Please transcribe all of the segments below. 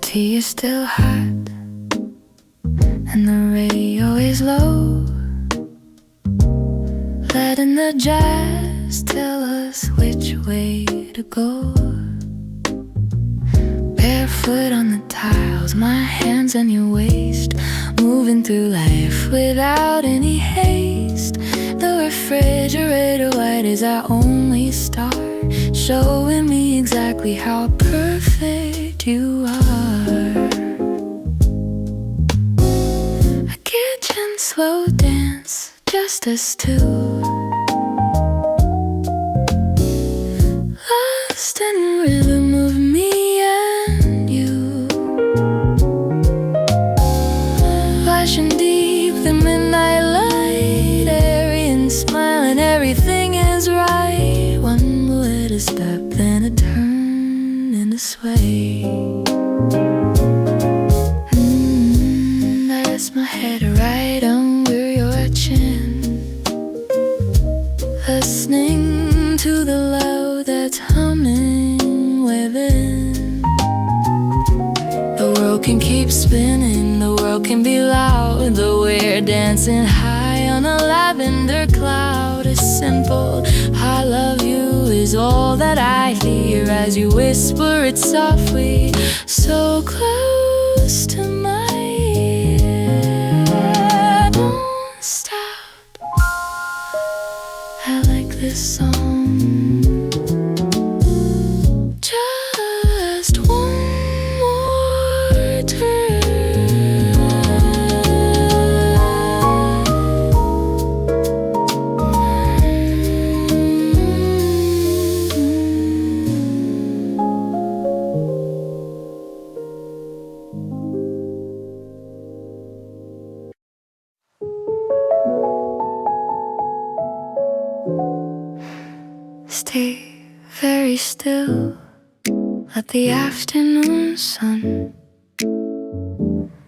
tea is still hot and the radio is low, letting the jazz tell us which way to go. Barefoot on the tiles, my hands on your waist, moving through life without any haste. The refrigerator white is our only star, showing me exactly how perfect you are. A kitchen slow dance, just us two, lost in rhythm of me and you. Flashing deep the midnight light, airy and smiling, everything is right. One would a step, then a turn and a sway. I rest my head right under your chin, listening to the loud that's humming within. The world can keep spinning, the world can be loud, though we're dancing high on a lavender cloud. A simple I love you is all that I hear as you whisper it softly, so close to my ear. Don't stop, I like this song. Just one more turn. Stay very still, let the afternoon sun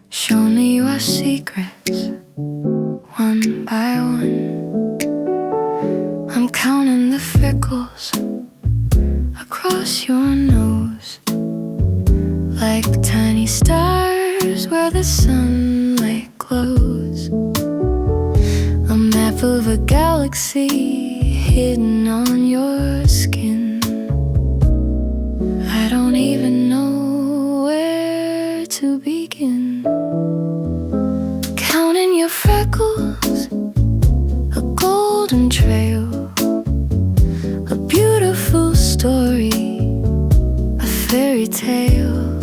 show me your secrets, one by one. I'm counting the freckles across your nose, like tiny stars where the sunlight glows. A map of a galaxy hidden on your skin. I don't even know where to begin. Counting your freckles, a golden trail, a beautiful story, a fairy tale.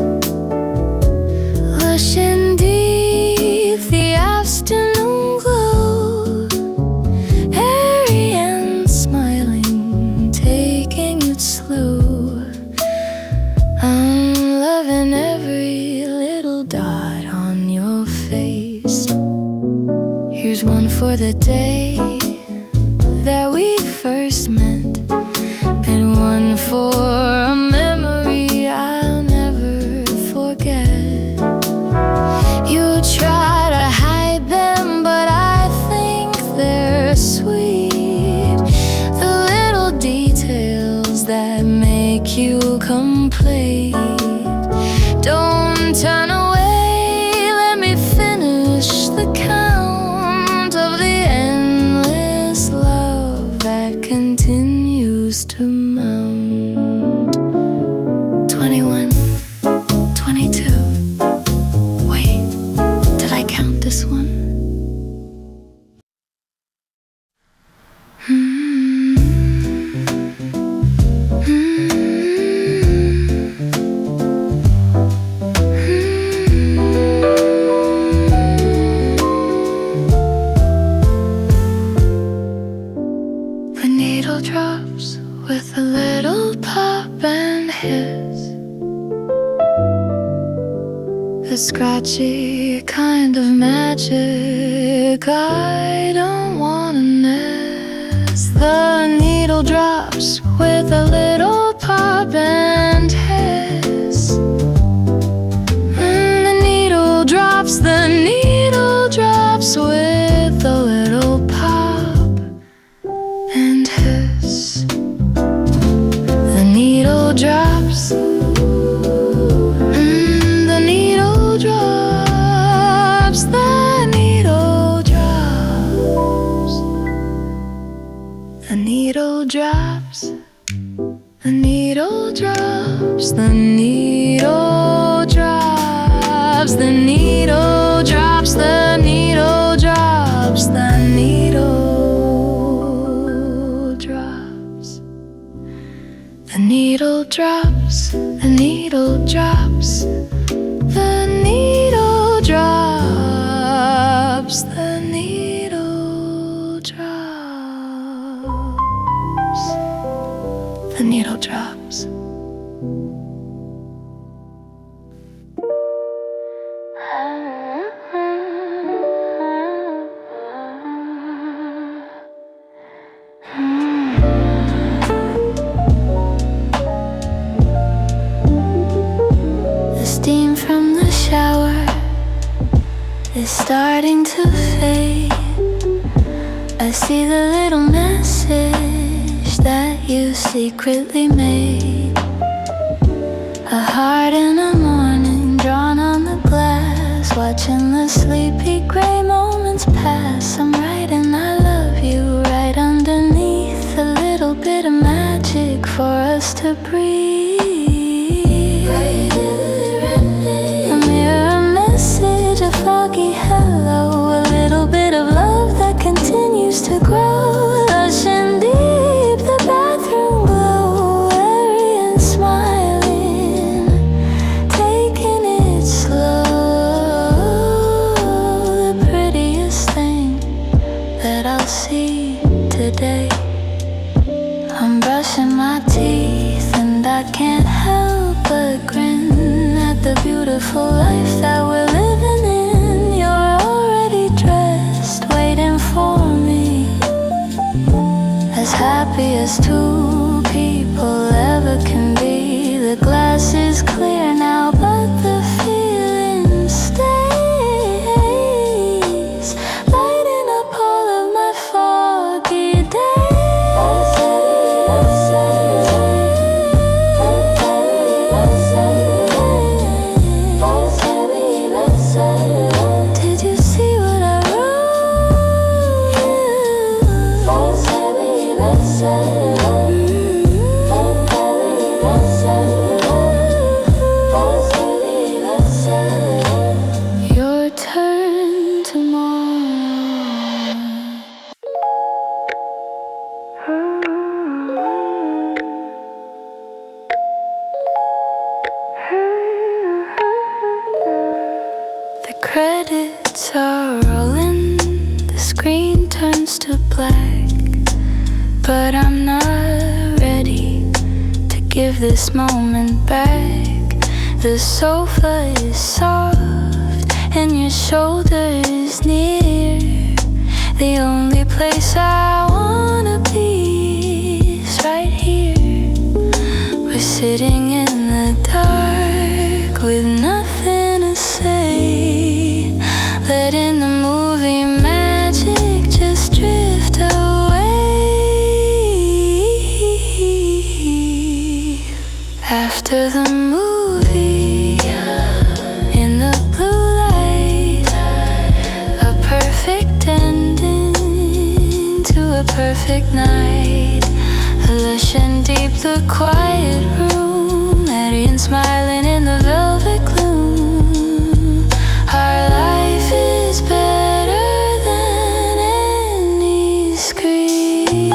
Lush and deep, the afternoon glow, airy and smiling, taking it slow. I'm loving every little dot on your face. Here's one for the day that we first met, and one for a memory I'll never forget. You try to hide them, but I think they're sweet. The little details that make you complete. Don't turn away, let me finish the count of the endless love that continues to mount. 21, 22. Wait, did I count this one? The needle drops with a little pop and hiss, the scratchy kind of magic I don't wanna miss. The needle drops with a little pop and hiss. The needle drops with a little pop and hiss. The needle drops. The needle drops, the needle drops, the needle drops, the needle drops, the needle drops, the needle drops, the needle drops, the needle drops, the needle drops, the needle drops. Is starting to fade. I see the little message that you secretly made. A heart in the morning drawn on the glass, watching the sleepy gray moments pass. I'm writing I love you right underneath, a little bit of magic for us to breathe. A foggy hello, a little bit of love that continues to grow. Lush and deep, the bathroom glow, airy and smiling, taking it slow. The prettiest thing that I'll see today. I'm brushing my teeth and I can't help but grin at the beautiful life that we're living. As happy as two people ever can be. The glass is clear now, but the feeling stays, lighting up all of my foggy days. Did you see what I Your turn tomorrow. The credits are rolling, the screen turns to black, but I'm not ready to give this moment back. The sofa is soft and your shoulder is near. The only place I wanna be is right here. We're sitting in the dark with nothing to say, letting the movie magic just drift away. After the movie, in the blue light, a perfect ending to a perfect night. Lush and deep, the quiet room, Airy and smiling in the velvet gloom. Our life is better than any screen.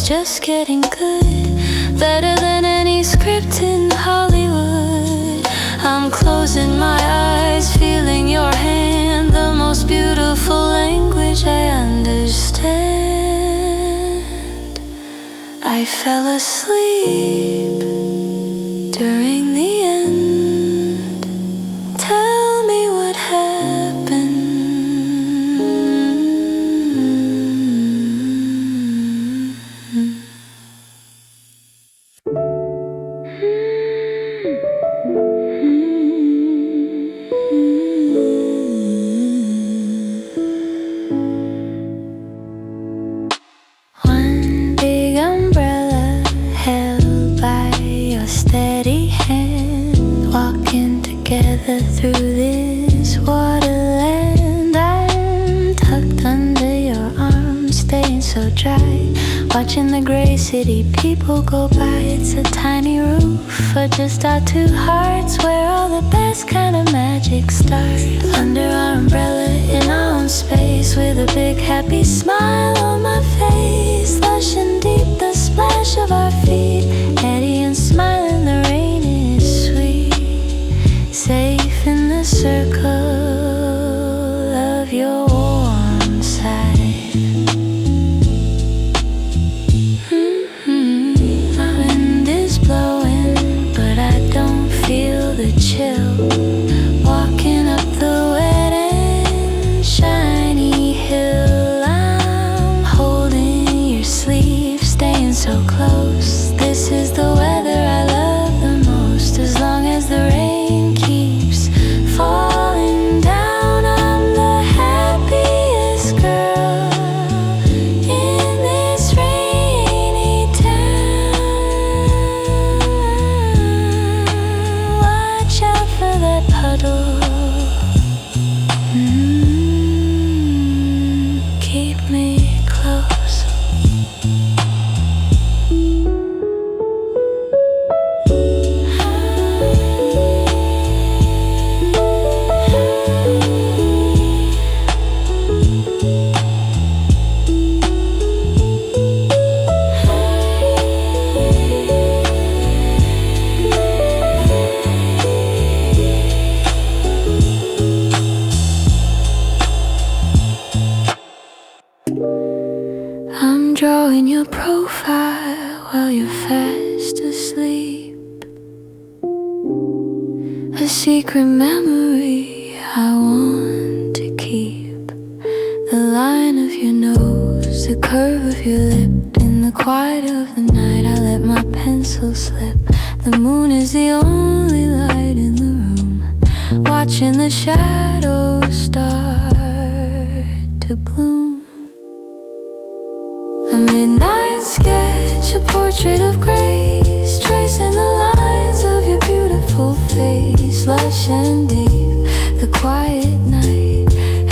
Just getting good, better than any script in Hollywood. I'm closing my eyes, feeling your hand, the most beautiful language I understand. I fell asleep during the end. Tell me what happened. dry, watching the gray city people go by. It's a tiny roof for just our two hearts, where all the best kind of magic starts. Under our umbrella in our own space, with a big happy smile on my face. Lush and deep, the splash of our feet, Airy and smiling, the rain is sweet. Safe in the circle of your warm side. Wind is blowing, but I don't feel the chill. Walking up the wet and shiny hill, I'm holding your sleeve, staying so close. This is the weather I love the most. As long as the rain keeps falling down, I'm the happiest girl in this rainy town. Watch out for that puddle. Keep me close. I'm drawing your profile while you're fast asleep. A secret memory I want to keep. The line of your nose, the curve of your lip. In the quiet of the night, I let my pencil slip. The moon is the only light in the room, watching the shadows start to bloom. A midnight sketch, a portrait of grace, tracing the lines of your beautiful face. Lush and deep, the quiet night,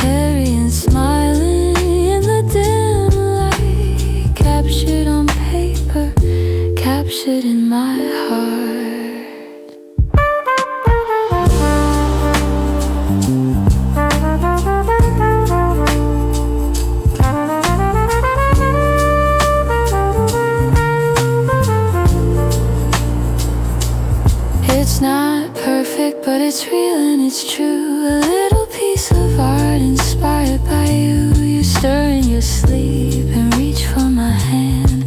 Airy and smiling in the dim light. Captured on paper, captured in my heart. It's not perfect, but it's real and it's true. A little piece of art inspired by you. You stir in your sleep and reach for my hand.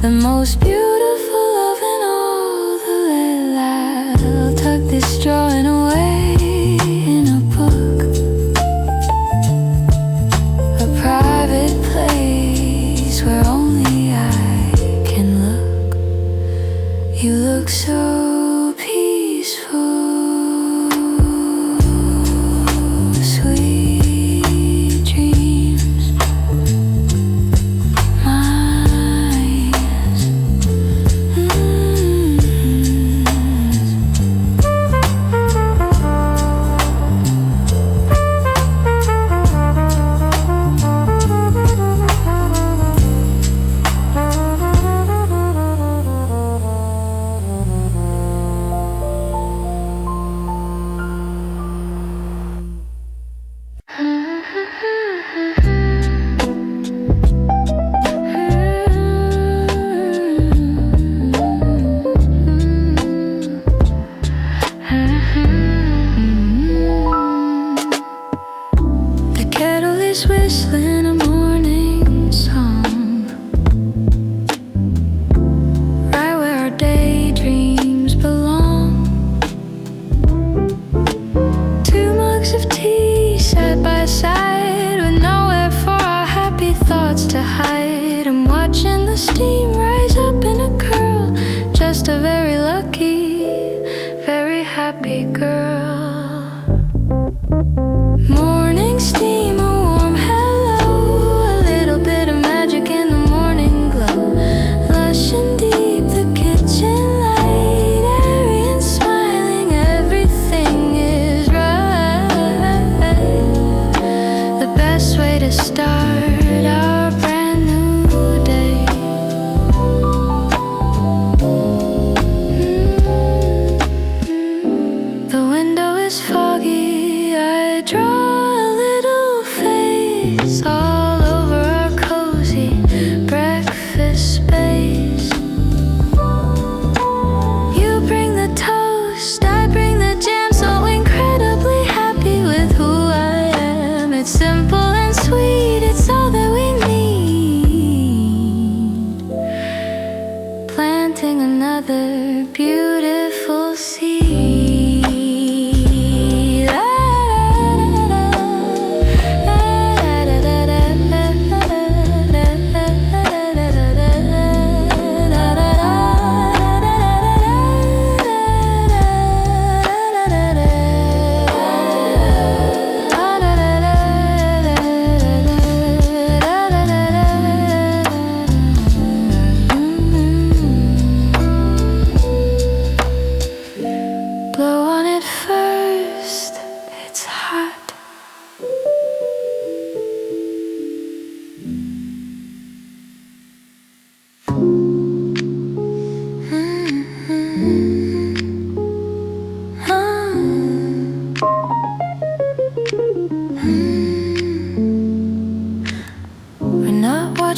The most beautiful love in all the land. I'll tuck this drawing away in a book, a private place where only I can look. You look so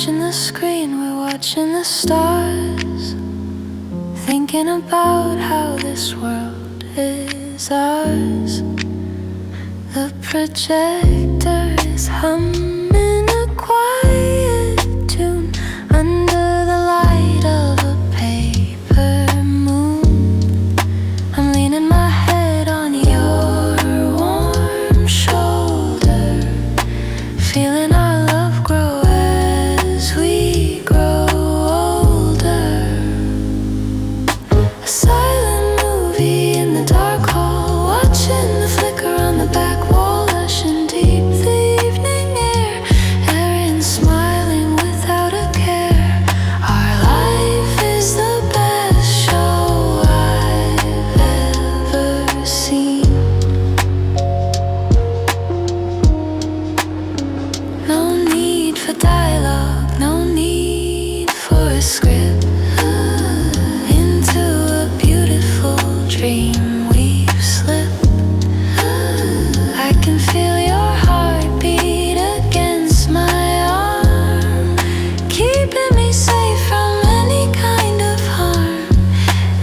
watching the screen, we're watching the stars, thinking about how this world is ours. The projector is humming a quiet tune under the light of a paper moon. I'm leaning my head on your warm shoulder, feeling our love grow as we grow older. A silent movie in the dark hall, watching the flicker on the back wall, rushing deep the evening air, airy and smiling without a care. Our life is the best show I've ever seen. No need for dialogue, no need for a script. Into a beautiful dream we've slipped. I can feel your heartbeat against my arm, keeping me safe from any kind of harm.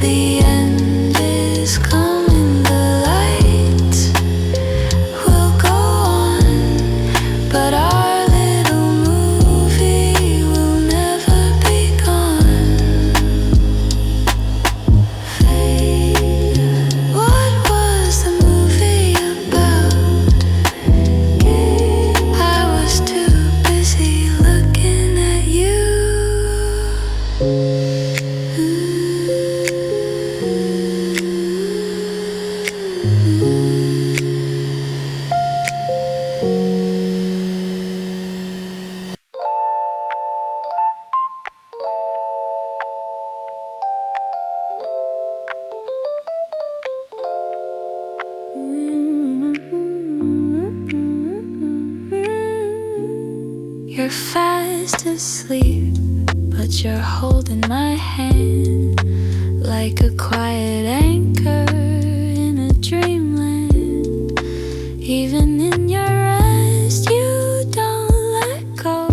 The end is coming, the lights will go on, but our little movie will never be gone. What was the movie about? I was too busy looking at you. You're fast asleep, but you're holding my hand like a quiet anchor in a dreamland. Even in your rest, you don't let go,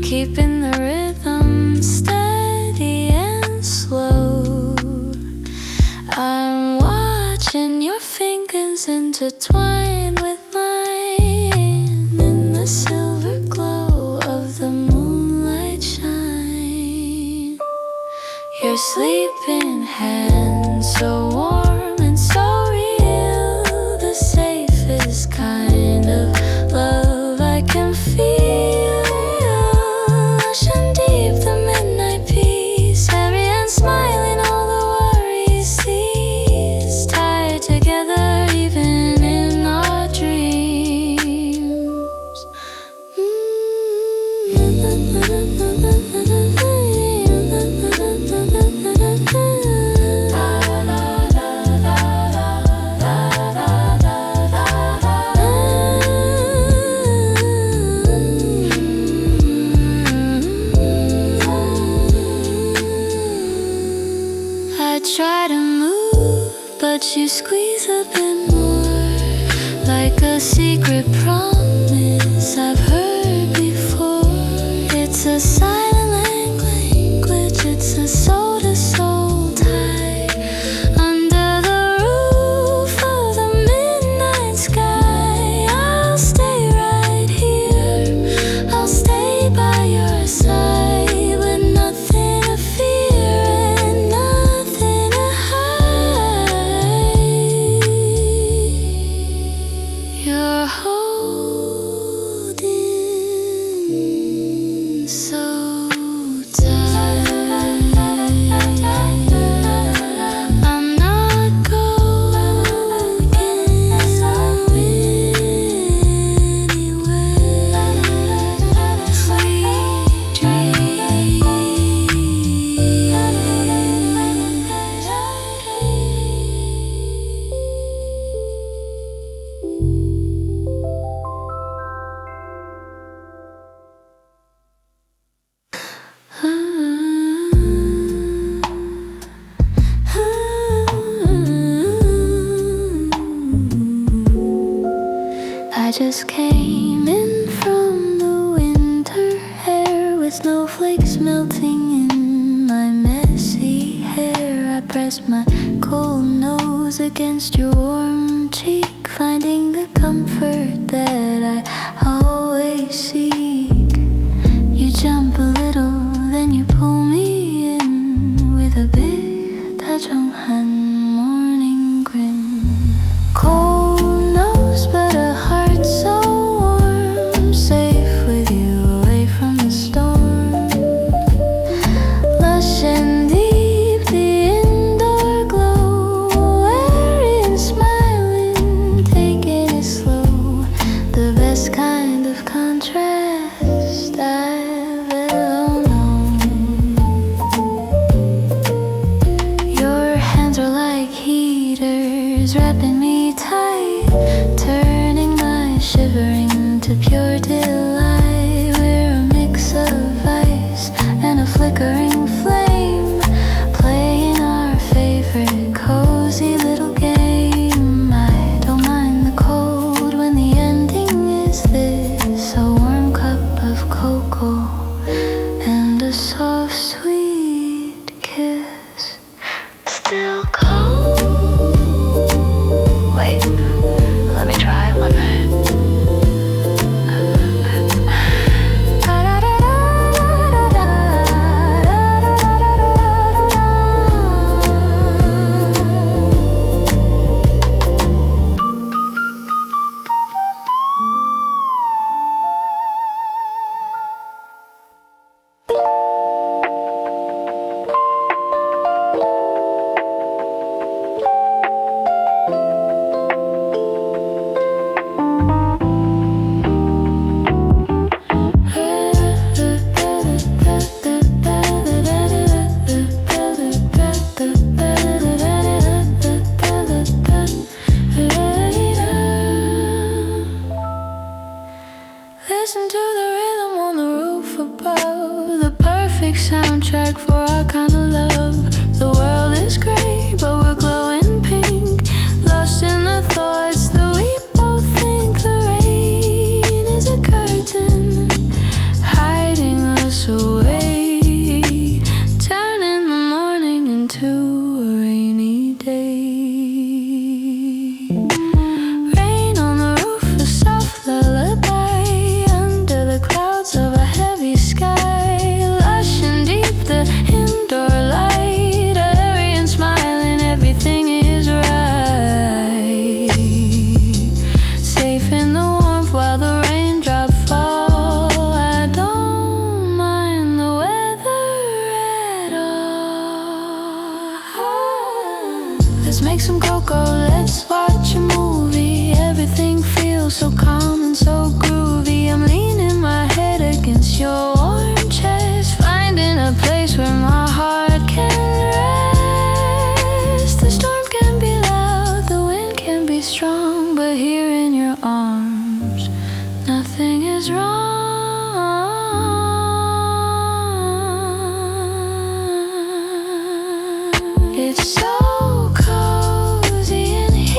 keeping the rhythm steady and slow. I'm watching your fingers intertwine with mine in the silver glow of the moonlight shine. Your sleeping hands so warm and so real, the safest kind of love I can feel. Rushing deep the midnight peace, airy and smiling, all the worries cease, tied together even in our dreams. I try to move, but you squeeze a bit more, like a secret promise I've heard before. It's a silent language, it's a soul-to-soul tie, under the roof of the midnight sky. I'll stay right here, I'll stay by your side, with nothing to fear and nothing to hide. You're holding so tight. I'm not going anywhere. Sweet I just came in from the winter air, snowflakes melting in my messy hair. I press my cold nose against your warm cheek, finding the comfort that I always seek. You jump a little, then you pull me in with a big 다정한 morning grin. Cold nose, but a heart so warm, safe with you away from the storm. Lush and deep, the indoor glow, airy and smiling, taking it slow. The best kind of contrast I've ever known. Your hands are like heaters, wrapping me tight, turning my shivering to pure delight. We're a mix of ice and a flickering flame, playing our favorite cozy little game. I don't mind the cold when the ending is this, a warm cup of cocoa and a soft sweet kiss. Still cold. Wait, let me try my best. Listen to the rhythm on the roof above, the perfect soundtrack for our kind of love. The world is gray, but we're glowing pink, lost in the thoughts that we both think. The rain is a curtain, hiding us away, turning the morning into a rainy day. Rain on the roof, a soft lullaby under the clouds of a heavy sky. Lush and deep, the indoor light, airy and smiling, everything is right. Safe in the warmth while the raindrops fall. I don't mind the weather at all. Let's make some cocoa, let's watch a movie. Everything feels so calm and so groovy. I'm leaning my head against your warm chest, finding a place where my heart can rest. The storm can be loud, the wind can be strong, but here in your arms, nothing is wrong. It's so cozy in here.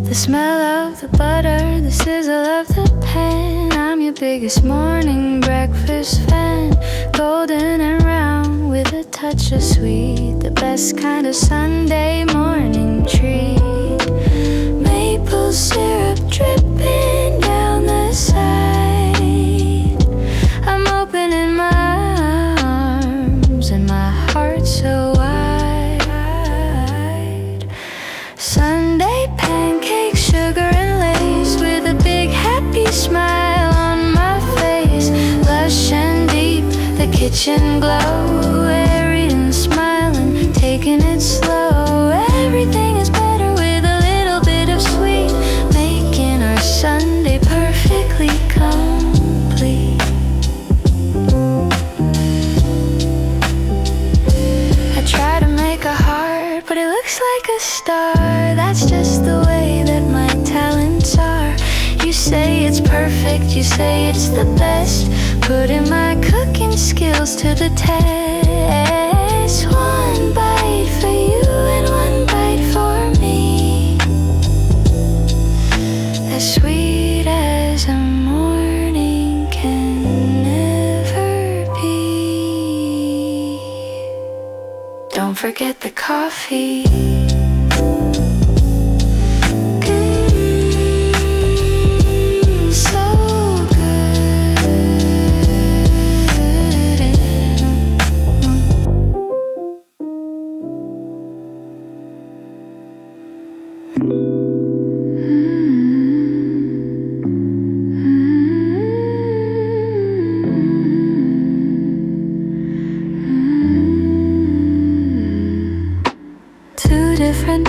The smell of the butter, the sizzle of the pan. I'm your biggest morning breakfast fan. Golden and round with a touch of sweet, the best kind of Sunday morning treat. Maple syrup dripping down the side. I'm opening my arms and my heart so wide. Sunday pancakes, sugar and lace, with a big happy smile on my face. Lush and deep, the kitchen glow, airy and smiling, taking it slow. looks like a star. That's just the way that my talents are. You say it's perfect, you say it's the best. Putting my cooking skills to the test. One bite for you and one bite for me. As sweet as a morning can never be. Don't forget the coffee.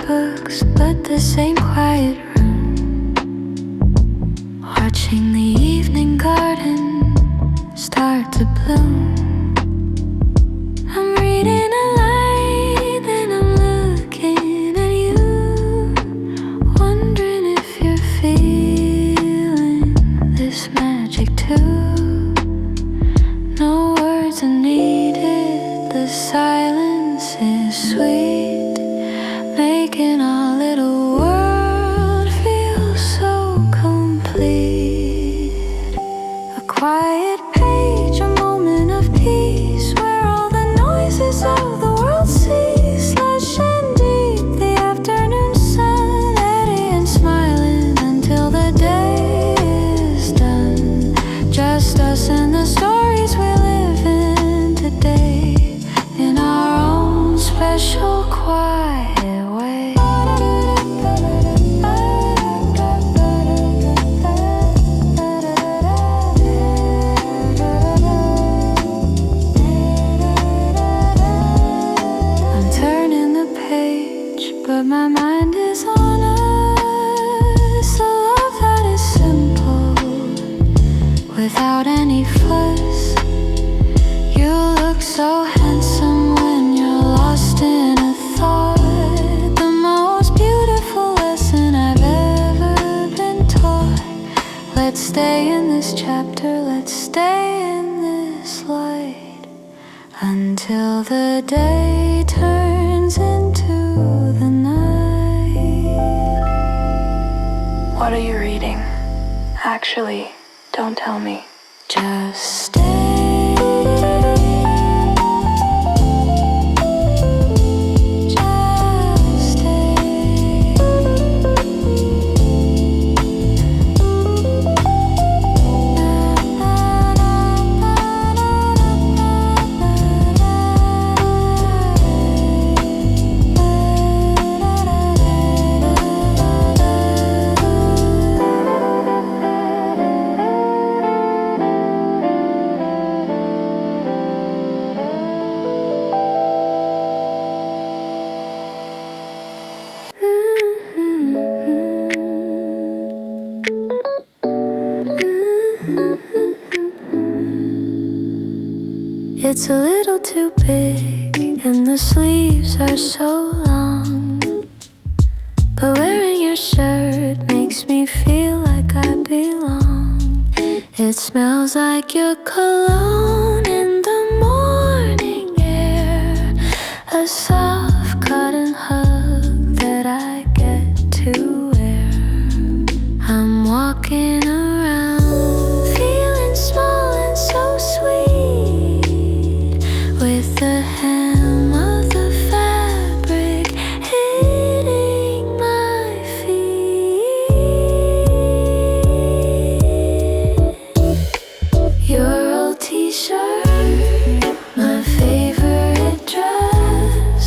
Books, but the same quiet room. Watching the evening garden start to bloom. I'm reading a line, then I'm looking at you, wondering if you're feeling this magic too. No words are needed, the silence is sweet, making our little world feel so complete. A quiet page, a moment of peace, where all the noises of the world cease. Lush and deep, the afternoon sun, Airy and smiling until the day is done. Just us and the stories we live in today, in our own special quiet. But my mind is on us, a love that is simple, without any fuss. You look so handsome when you're lost in a thought. The most beautiful lesson I've ever been taught. Let's stay in this chapter, let's stay in this light, until the day turns into the night. What are you reading? Actually, don't tell me. Just stay. Just stay. It's a little too big, and the sleeves are so long. But wearing your shirt makes me feel like I belong. It smells like your cologne in the morning air, a soft cotton hug that I get to wear. I'm walking around feeling small and so sweet, with the hem of the fabric hitting my feet. Your old t-shirt, my favorite dress,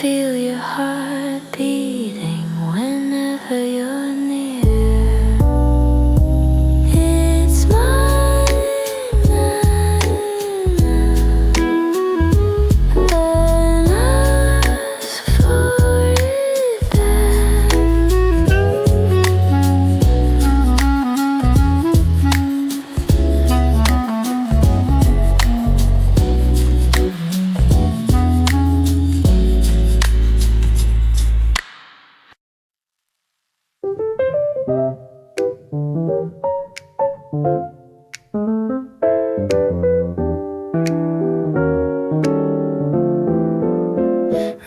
feel your heart beating whenever you're near. It's mine and ask for it back.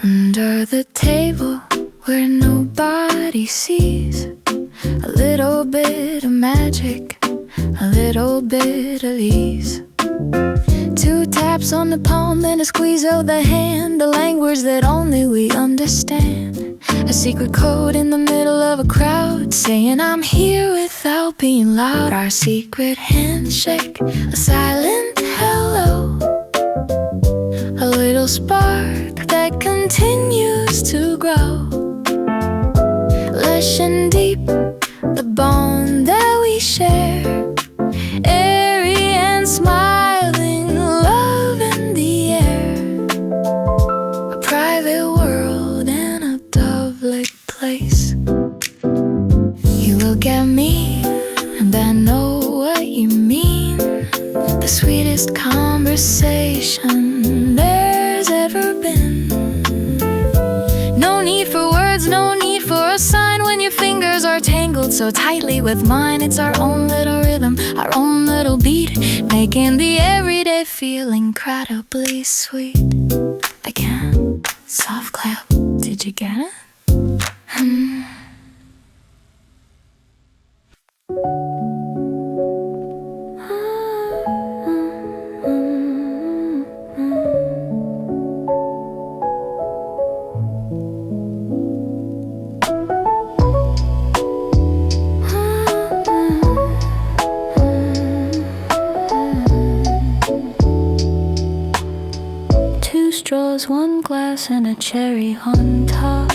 Under the table where nobody sees, a little bit of magic, a little bit of ease. 2 taps on the palm and a squeeze of the hand, a language that only we understand. A secret code in the middle of a crowd, saying I'm here without being loud. Our secret handshake, a silent hello, a little spark that continues to grow. Lush and deep, the bond that we share. Airy and smiling, love in the air. A private world and a dove-like place. You look at me and I know what you mean. The sweetest conversation there's ever been. No need for words, no need for a sign when your fingers are tangled so tightly with mine. It's our own little rhythm, our own little beat, making the everyday feel incredibly sweet. Again, soft clap, did you get it? Straws, 1 glass, and a cherry on top.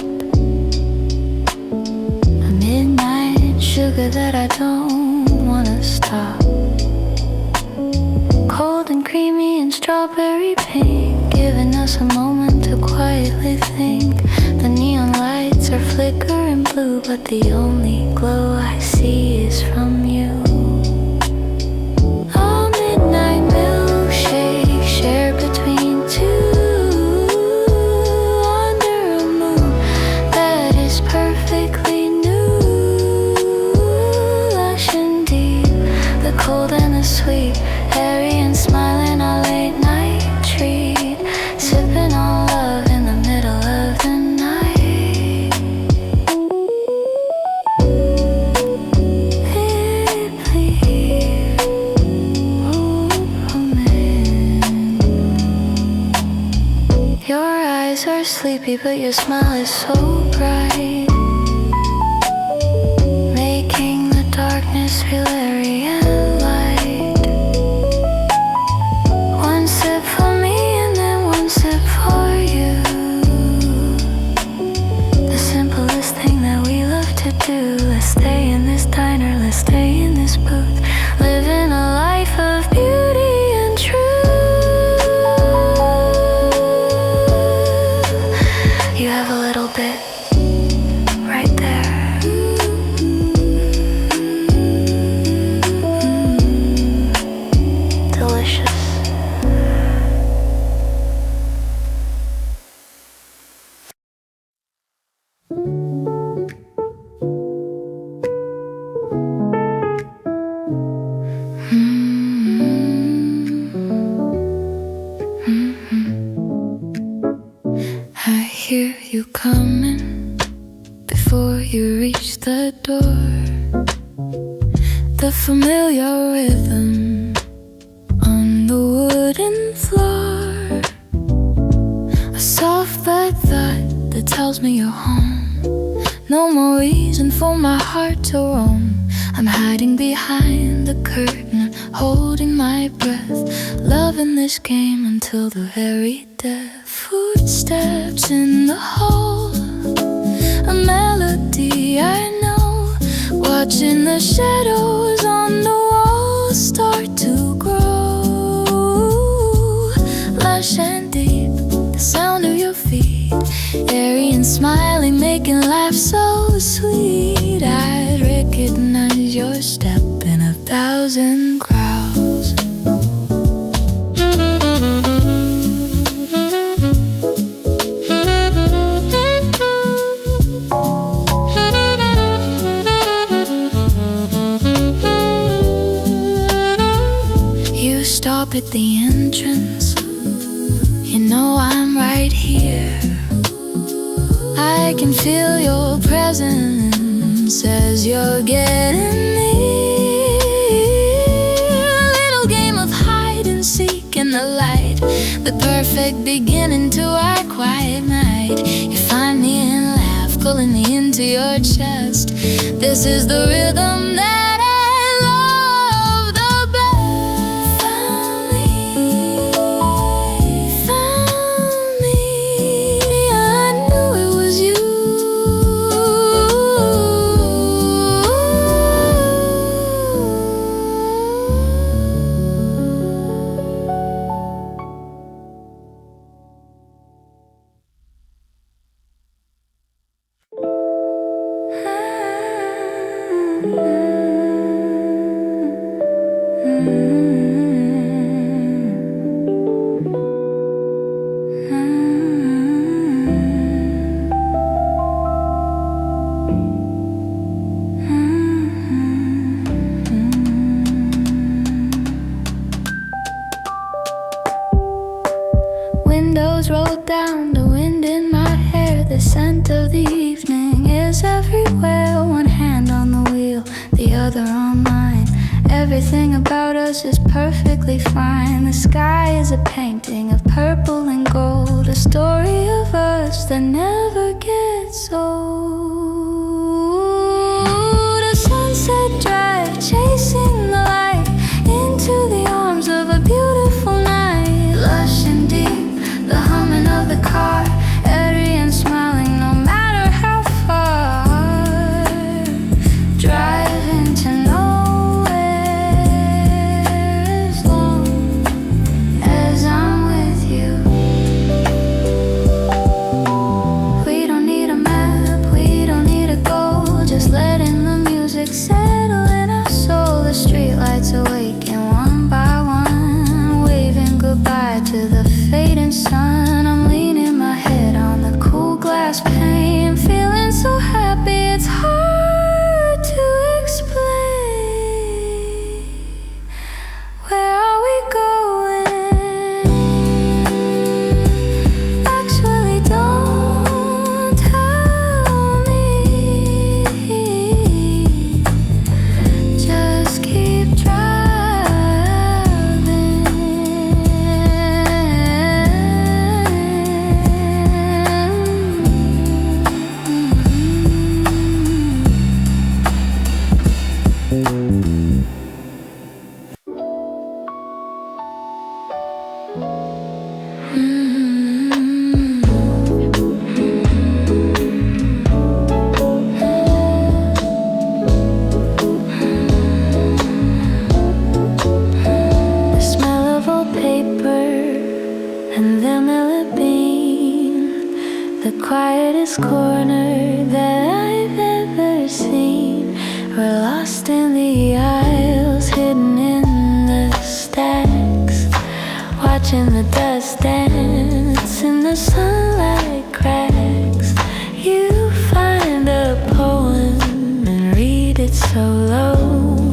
A midnight sugar that I don't wanna stop. Cold and creamy and strawberry pink, giving us a moment to quietly think. The neon lights are flickering blue, but the only glow I see is from you. A midnight milkshake shared between 2. Perfectly new, lush and deep, the cold and the sweet, airy and smiling, our late night treat, sipping on love in the middle of the night. Please, your eyes are sleepy, but your smile is so bright, making the darkness feel airy and light. 1 sip for me and then 1 sip for you. The simplest thing that we love to do. Let's stay in this diner, let's stay in this booth, living a life of beauty and truth. You have a little bit right there. Delicious. I hear you coming before you reach the door. The familiar rhythm on the wooden floor. A soft thud that tells me you're home. No more reason for my heart to roam. I'm hiding behind the curtain, holding my breath, loving this game until the very death. footsteps in the hall, a melody I know, watching the shadows on the walls start to grow. Lush and deep, the sound of your feet, airy and smiling, making life so sweet. I'd recognize your step in 1,000 crowds. You stop at the entrance, you know I'm right here. I can feel your presence as you're getting near. A little game of hide and seek in the light, the perfect beginning to our quiet night. You find me and laugh, pulling me into your chest. This is the rhythm that I love the best. Found me, I knew it was you. Windows rolled down, the wind in my hair, the scent of the evening is everywhere. One hand on the wheel, the other on mine. Everything about us is perfectly fine. The sky is a painting of purple and gold, a story of us that never gets old. A sunset drive, chasing the light into the arms of a beautiful night. Lush and deep, the humming of the car, airy and smiling no matter how far. Driving to nowhere as long as I'm with you. We don't need a map, we don't need a goal, just letting the music settle in our soul. The streetlights awaken one by one, waving goodbye to the fading sun. I'm leaning my head on the cool glass pane, feeling so happy it's hard to explain. Where are we going? Actually, don't tell me. Just keep the smell of old paper and vanilla bean, the quietest corner that I've ever seen. We're lost in the aisles, hidden in the stacks, watching the dust dance in the sunlight cracks. You find a poem and read it so low,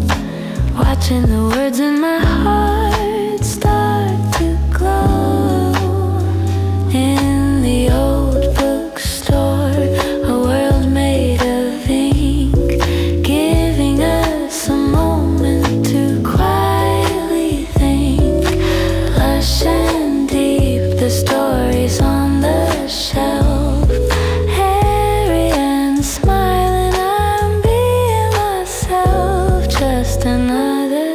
watching the words in my heart start to glow. In the old bookstore, a world made of ink, giving us a moment to quietly think. Lush and deep, the stories on the shelf, airy and smiling, I'm being myself. Just another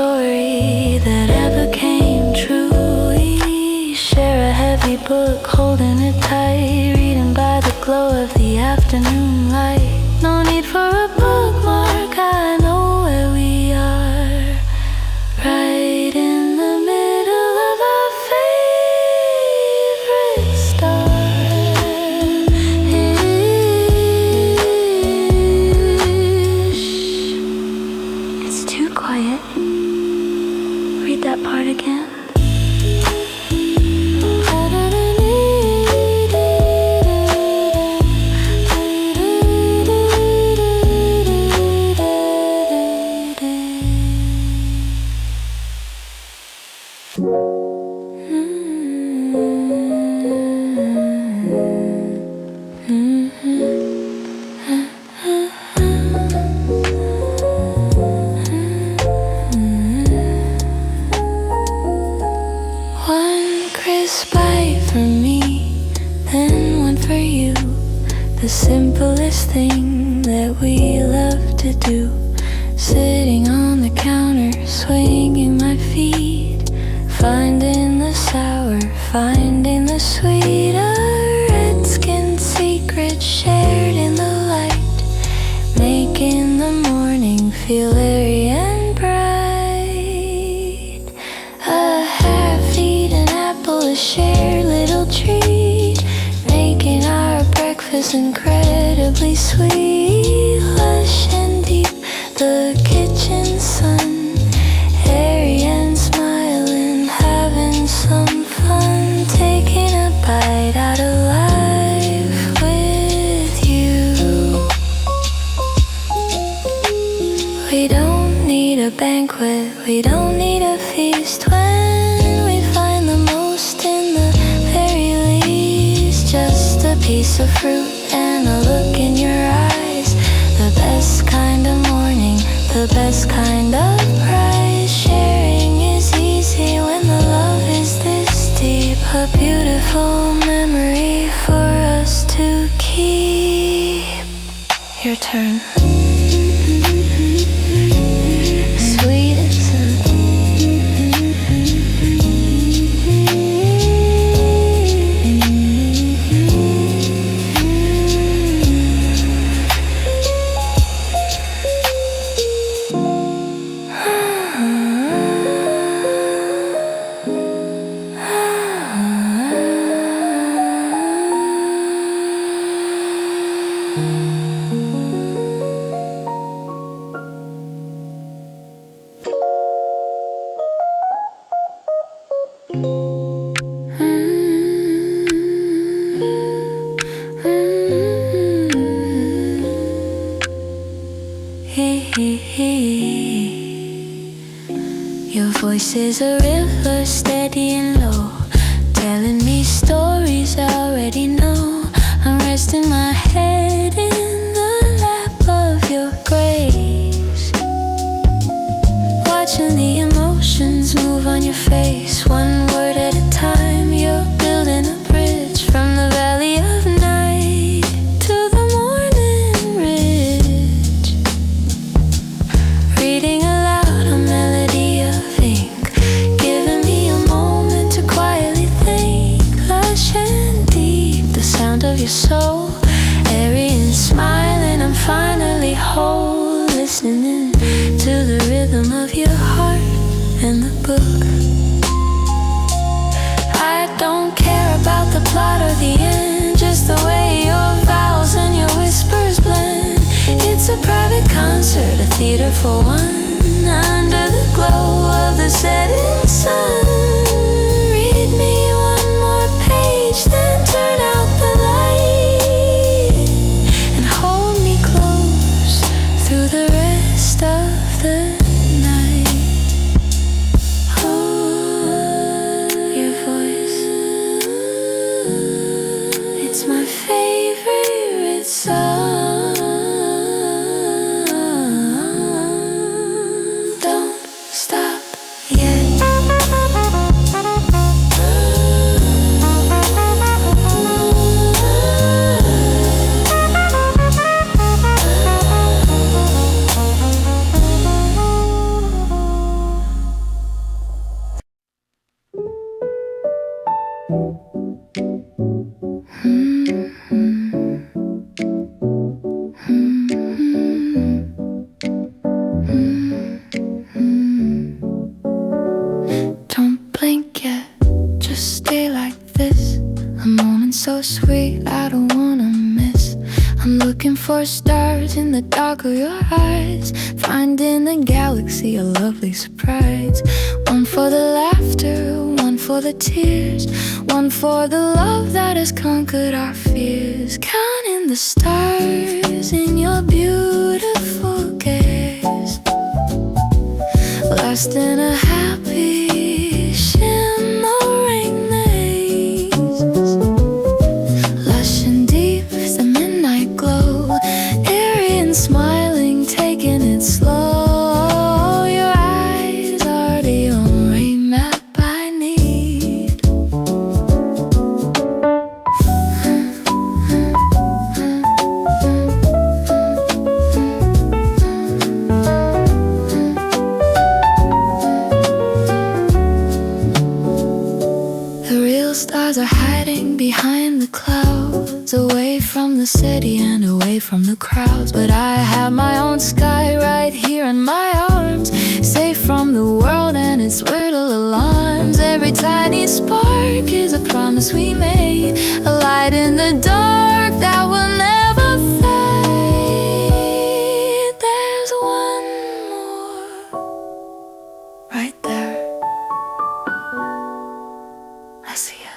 story that ever came true. We share a heavy book, holding it tight, reading by the glow of the afternoon light. No need for a bookmark, I know where we are, right in the middle of our favorite star. It's too quiet. Read that part again. The simplest thing that we love to do, sitting on the counter, swinging my feet, finding the sour, finding the sweet, a red-skinned secret shared in the light, making the morning feel airy and bright. A half-eaten apple, a shared little treat, making our breakfast incredibly sweet, lush and deep. The kitchen sun, airy and smiling, having some fun, taking a bite out of life with you. We don't need a banquet, we don't need a feast, when we find the most in the very least. Just a piece of fruit and a look in your eyes, the best kind of morning, the best kind of prize. Sharing is easy when the love is this deep, a beautiful memory for us to keep. Your turn. Sweet as Your voice is a river, steady and low, telling me stories I already know. I'm resting my head in the lap of your grace, watching the emotions move on your face, one word at a time. You're building a bridge from the valley of night to the morning ridge, reading aloud a melody of ink, giving me a moment to quietly think. Lush and deep, the sound of your soul, airy and smiling, I'm finally whole, listening to the rhythm of your heart and the book. I don't care about the plot or the end, just the way your vowels and your whispers blend. It's a private concert, a theater for one, under the glow of the setting sun. Read me one more page, then turn out the light and hold me close through the rest of the night. Oh, your voice, it's my favorite song. Don't stop Don't blink yet, just stay like this. A moment so sweet, I don't wanna miss. I'm looking for stars in the dark of your eyes, finding the galaxy a lovely surprise. One for the laughter, one for the tears, one for the love that has conquered our fears. Counting the stars in your beautiful gaze, lost in a happy shimmering maze. Lush and deep is the midnight glow, airy and smiling, taking it slow. Your eyes are the only map I need. The real stars are hiding behind the clouds, away from the city and away from the crowds. But I have my own sky right here in my arms, safe from the world and its little alarms. Every tiny spark is a promise we made, a light in the dark that will never fade. There's one more right there. I see ya.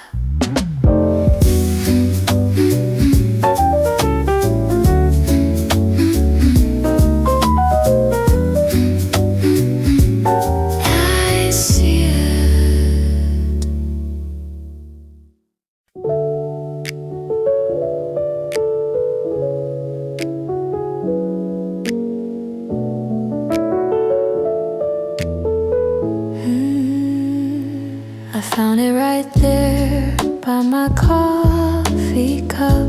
I see it. I found it right there by my coffee cup,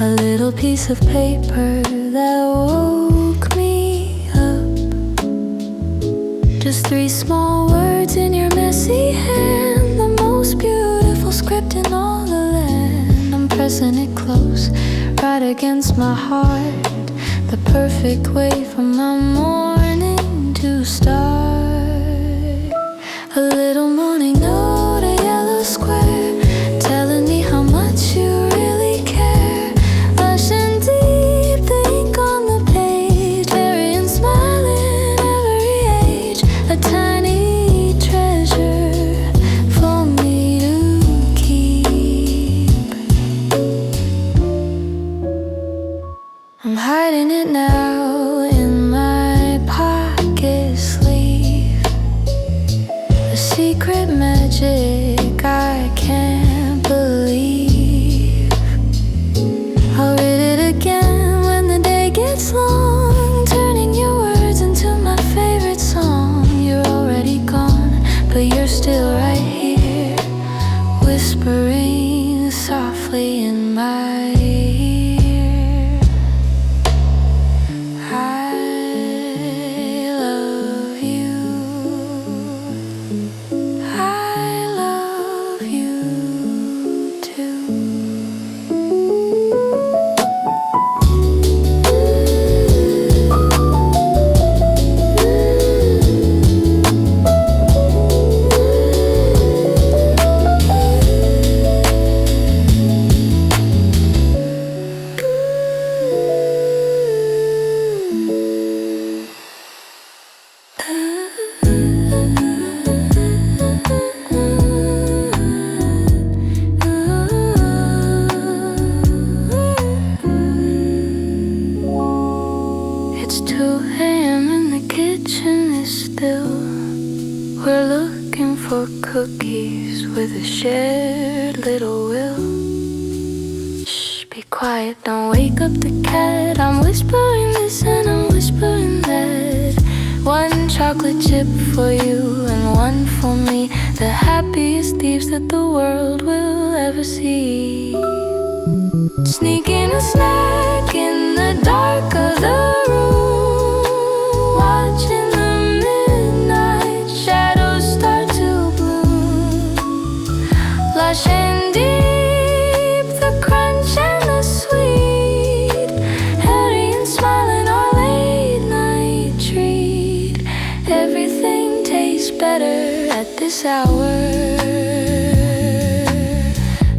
a little piece of paper that woke me up. Just 3 small words in your messy hand, the most beautiful script in all the land. I'm pressing it close, right against my heart, the perfect way for my morning to start. A little morning note, a yellow square, telling me how much you really care. Lush and deep, the ink on the page, airy and smiling, every age. A tiny treasure for me to keep. I'm hiding it now in my pocket sleeve, a secret magic I can't believe. I'll read it again when the day gets long, turning your words into my favorite song. You're already gone, but you're still right here, whispering softly in my ear. I love you. I love you too. It's 2 a.m. and the kitchen is still. We're looking for cookies with a shared little will. Shh, be quiet, don't wake up the cat. I'm whispering this and I'm whispering that. 1 chocolate chip for you and 1 for me, the happiest thieves that the world will ever see. Sneaking a snack in the dark of the room, watching the midnight shadows start to bloom. everything tastes better at this hour.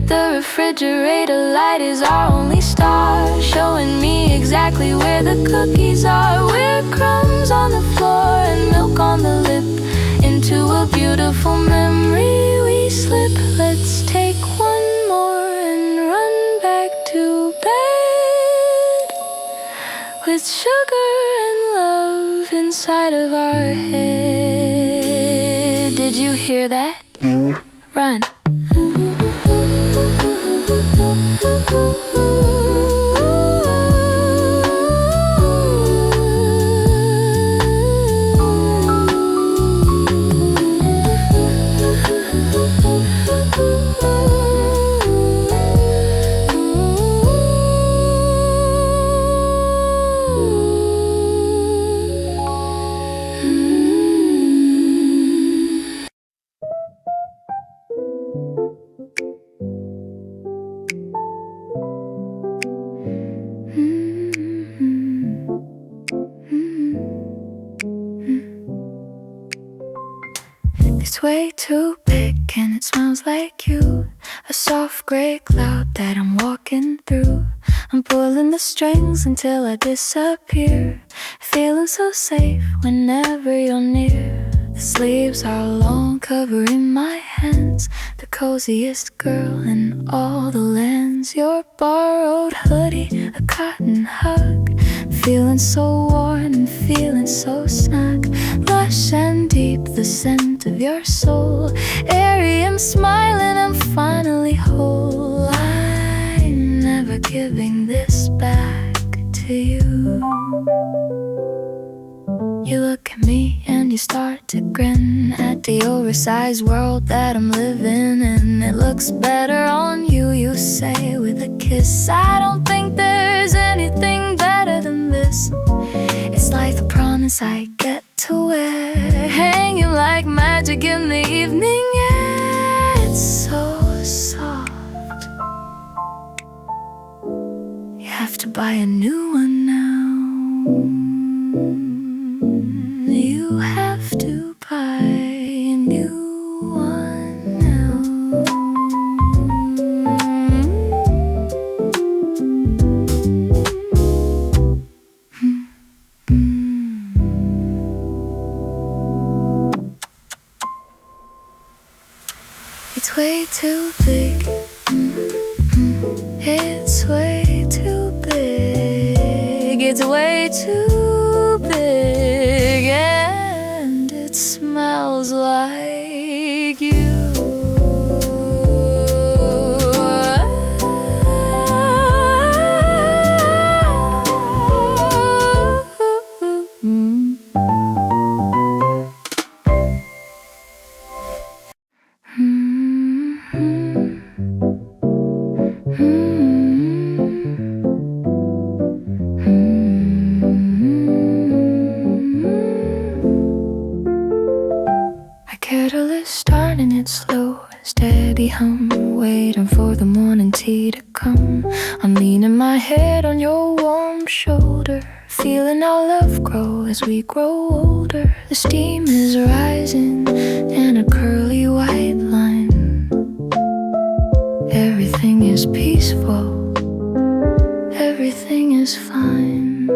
The refrigerator light is our only star, showing me exactly where the cookies are. With crumbs on the floor and milk on the lip, into a beautiful memory we slip. Let's take one more and run back to bed, with sugar and love inside of our head. Did you hear that? Run. It's way too big and it smells like you, a soft gray cloud that I'm walking through. I'm pulling the strings until I disappear, feeling so safe whenever you're near. The sleeves are long, covering my hands, the coziest girl in all the lands. Your borrowed hoodie, a cotton hug, feeling so warm and feeling so snug. Lush and deep, the scent of your soul. Airy, I'm smiling, I'm finally whole. I'm never giving this back to you. You look at me and you start to grin at the oversized world that I'm living in. It looks better on you, you say with a kiss. I don't think there's anything better than this. It's like the promise I get to wear, hanging like magic in the evening air. It's so soft, you have to buy a new one now. You have to buy a new one now. It's way too big. It's way too big. It's way too big, and it smells like you. Kettle is starting it slow, steady hum, waiting for the morning tea to come. I'm leaning my head on your warm shoulder, feeling our love grow as we grow older. The steam is rising in a curly white line. Everything is peaceful, everything is fine.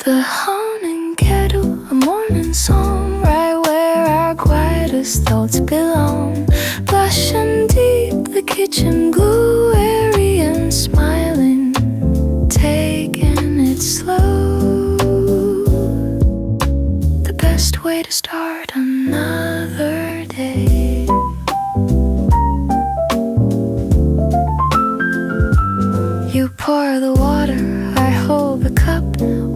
The humming kettle, a morning song, right where our quietest thoughts belong. Lush and deep, the kitchen glue, airy and smiling, taking it slow. The best way to start another day. You pour the water, I hold the cup,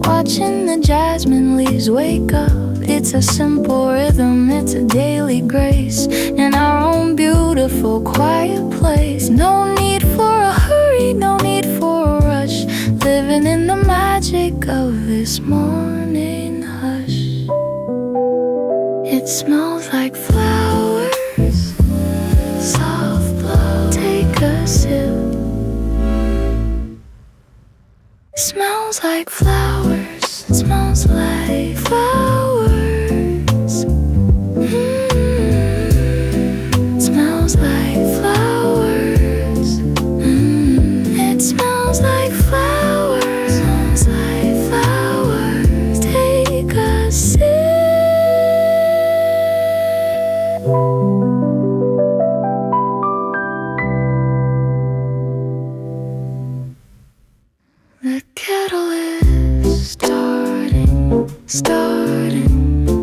watching the jasmine leaves wake up. It's a simple rhythm, it's a daily grace, in our own beautiful quiet place. No need for a hurry, no need for a rush, living in the magic of this morning hush. It smells like flowers, soft blow, take a sip. It smells like flowers, it smells like flowers.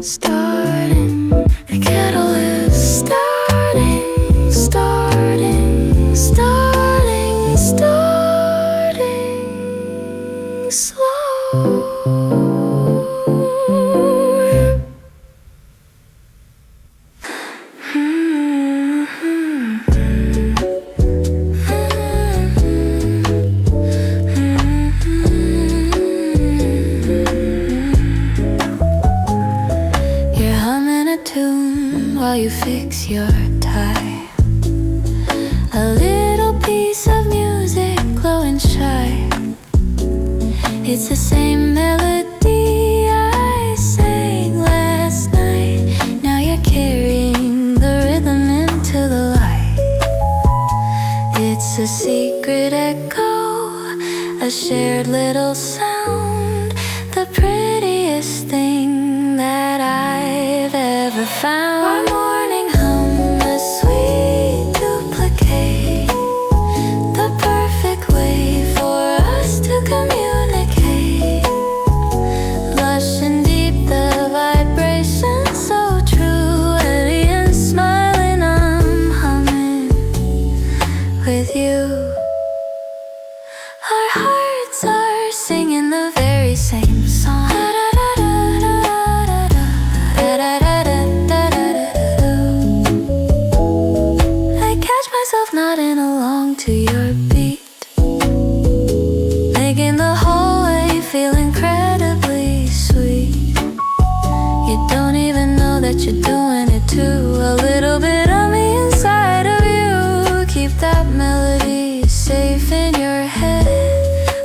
starting. The kettle is starting, starting, starting, starting slow. You fix your tie. A little piece of music glowing shy. It's the same melody I sang last night. Now you're carrying the rhythm into the light. It's a secret echo, a shared little sound, the prettiest thing that I've ever found.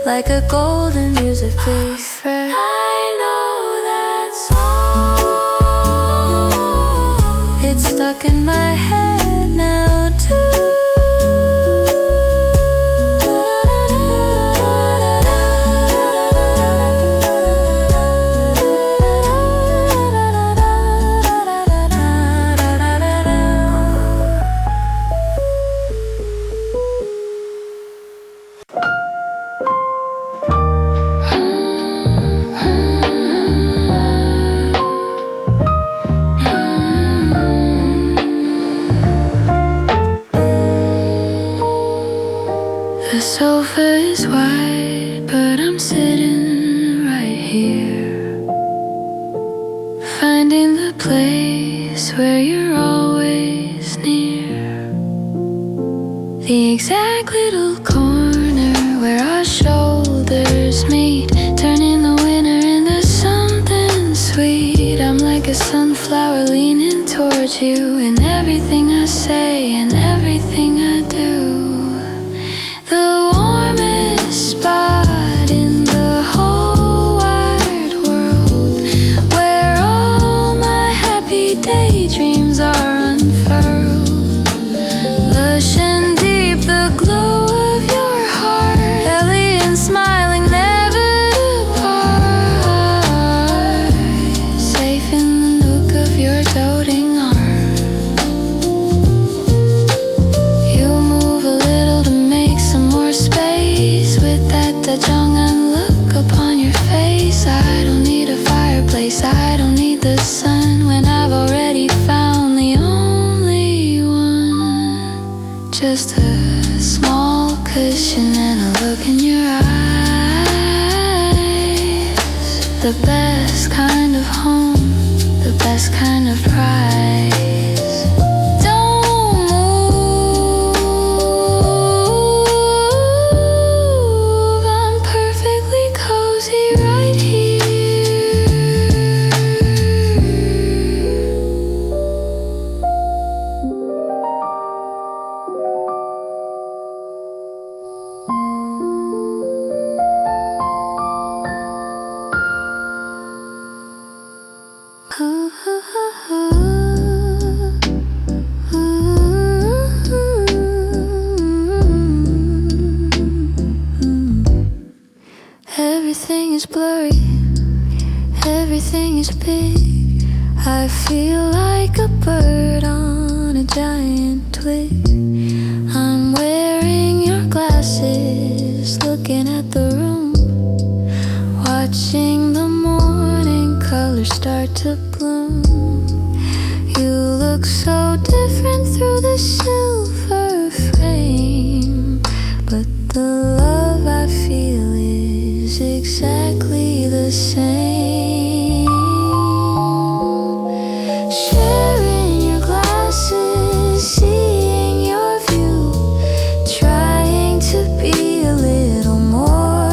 Like a golden music piece. I know that song. It's stuck in my head now too. The sofa is wide, but I'm sitting right here, finding the place where you're always near. The exact little corner where our shoulders meet, turning the winter into something sweet. I'm like a sunflower leaning towards you in everything I say and everything I do. The warmest spot in the whole wide world, where all my happy daydreams are unfurled. Lush and deep, the glow of your heart, alien smiling, never depart. Safe in the nook of your doting arm. The Jong-un look upon your face. I don't need a fireplace, I don't need the sun, when I've already found the only one. Just a small cushion and a look in your eyes. The best kind of home, the best kind of prize. Everything is blurry, everything is big. I feel like a bird on a giant twig. I'm wearing your glasses, looking at the room, watching the morning colors start to bloom. look so different through the silver frame, but the love I feel is exactly the same. Sharing your glasses, seeing your view, trying to be a little more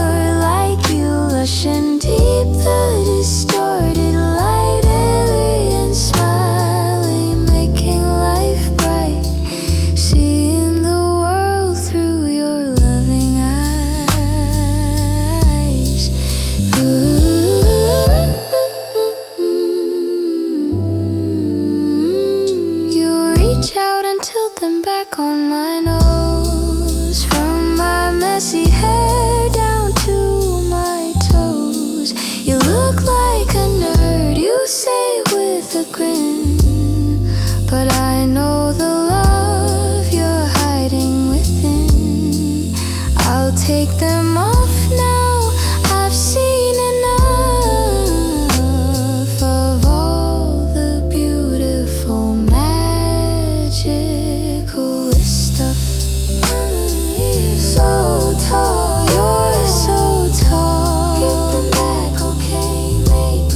like you, lush and deep, the distorted light, airy and smiling, making life bright, seeing the world through your loving eyes. You reach out and tilt them back on my nose, from my messy hair down to my toes. You look like a nerd, you say with a grin, but I know the love you're hiding within. I'll take them off now, I've seen enough of all the beautiful magical stuff. So tall, you're so tall. Keep them back, okay, mate.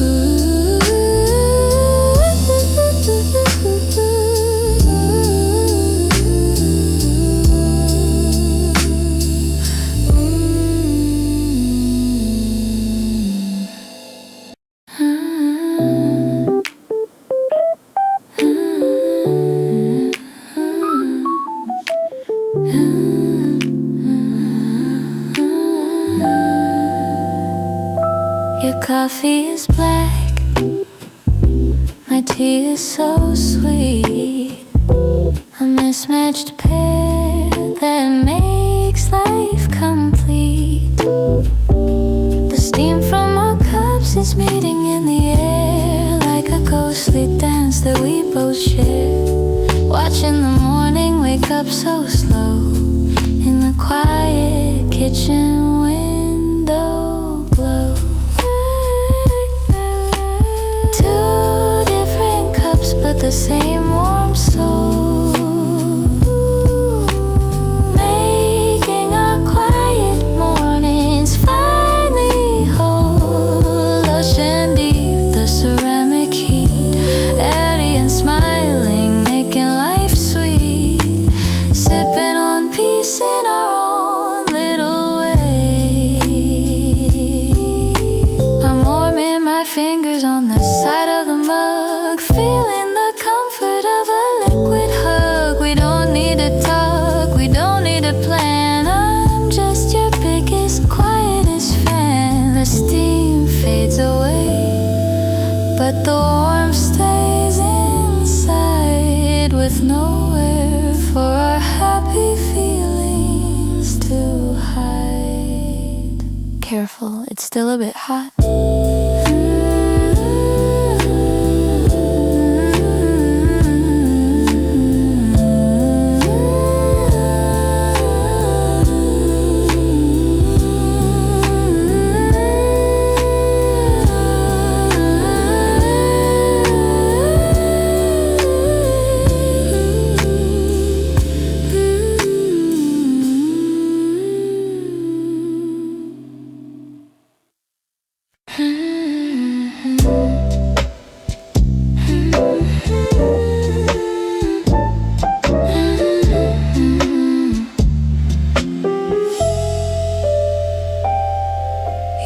Your coffee is black, my tea is so sweet, a mismatched pair that makes life complete. The steam from our cups is meeting in the air like a ghostly dance that we both share. Watching the morning wake up so slow in the quiet kitchen window glow. Two different cups but the same warm soul, making our quiet mornings finally whole. Lush and deep, the ceramic heat, airy and smiling, making life sweet. Sipping on peace in our own little way. I'm warming my fingers on the side of the mug, feeling the comfort of a liquid hug. We don't need to talk, we don't need a plan. I'm just your biggest, quietest fan. The steam fades away, but the warmth stays inside, with nowhere for our happy feelings to hide. Careful, it's still a bit hot.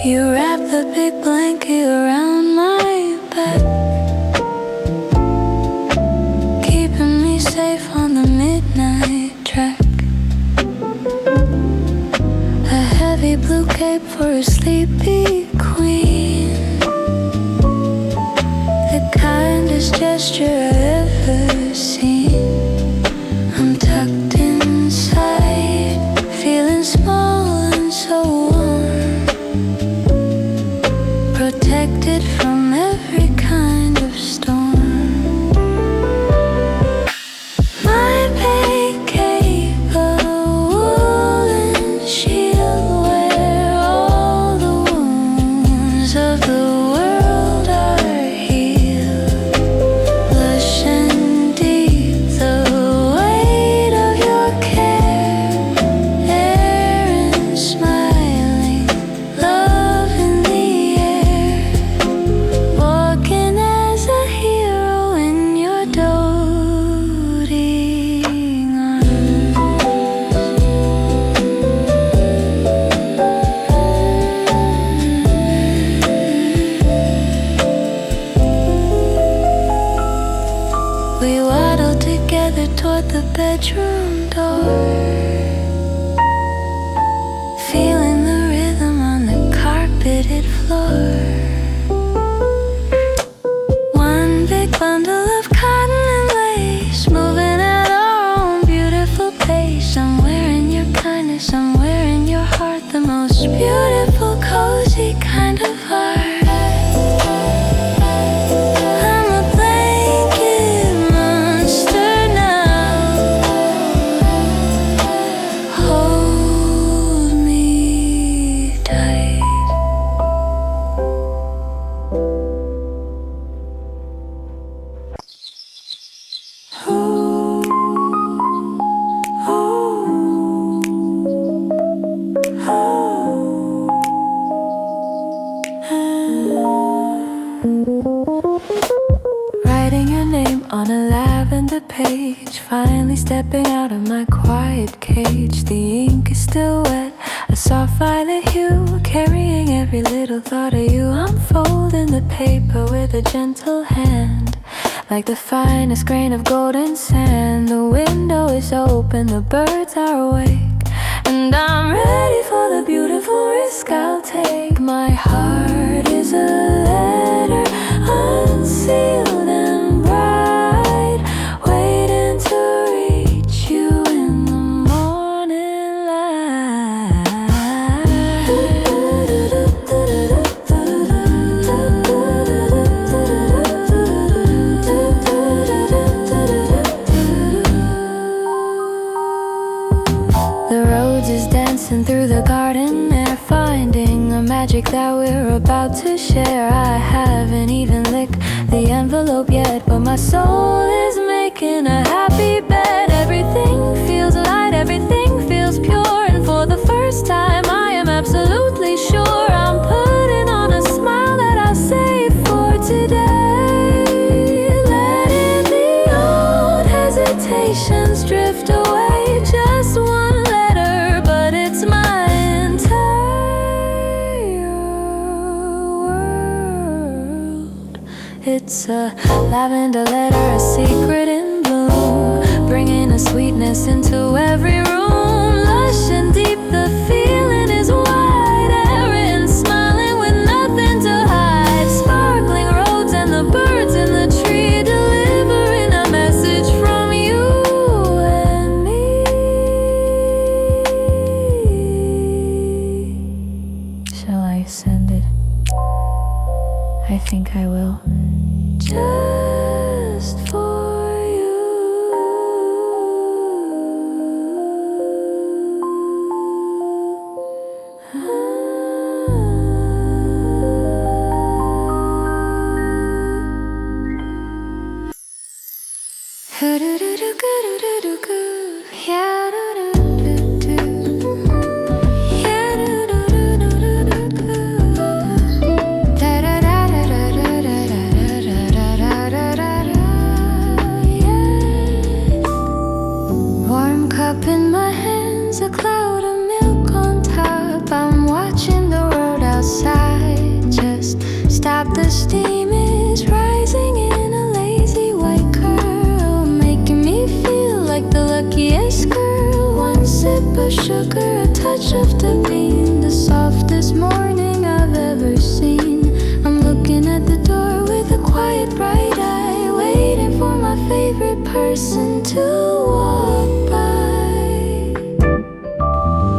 You wrap the big blanket around my back, keeping me safe on the midnight track. A heavy blue cape for a sleepy queen, the kindest gesture I've ever seen. I'm tucked inside, feeling small and so warm, protected from every kind of storm. My big cape, a woolen shield where all the wounds of the world are healed. We waddled together toward the bedroom door, feeling the rhythm on the carpeted floor. One big bundle of cotton and lace, moving at our own beautiful pace. Somewhere in your kindness, somewhere in your heart, the most beautiful, cozy kind of heart. Writing your name on a lavender page, finally stepping out of my quiet cage. The ink is still wet, a soft violet hue, carrying every little thought of you. I'm folding the paper with a gentle hand, like the finest grain of golden sand. The window is open, the birds are awake, and I'm ready for the beautiful risk I'll take. My heart is a letter, unsealed and bright, waiting to reach you in the morning light. The Rhodes is dancing through the garden air, finding a magic that we're about to share. I haven't even licked the envelope yet, but my soul is making a happy bed. Everything feels light, everything feels pure, and for the first time I am absolutely sure I'm putting on a smile that I'll save for today. Letting the old hesitations drift away. Just one letter, but it's my entire world. It's a lavender letter, a secret in bloom, bringing a sweetness into every room. Lush and deep, the feeling is wide. Airy smiling with nothing to hide. Sparkling roads and the birds in the tree, delivering a message from you and me. Shall I send it? I think I will. Just for you. Warm cup in my hands, a cloud of milk on top. I'm watching the world outside just stop. The steam is rising in a lazy white curl, making me feel like the luckiest girl. One sip of sugar, a touch of the bean, the softest morning I've ever seen. I'm looking at the door with a quiet bright eye, waiting for my favorite person to walk by.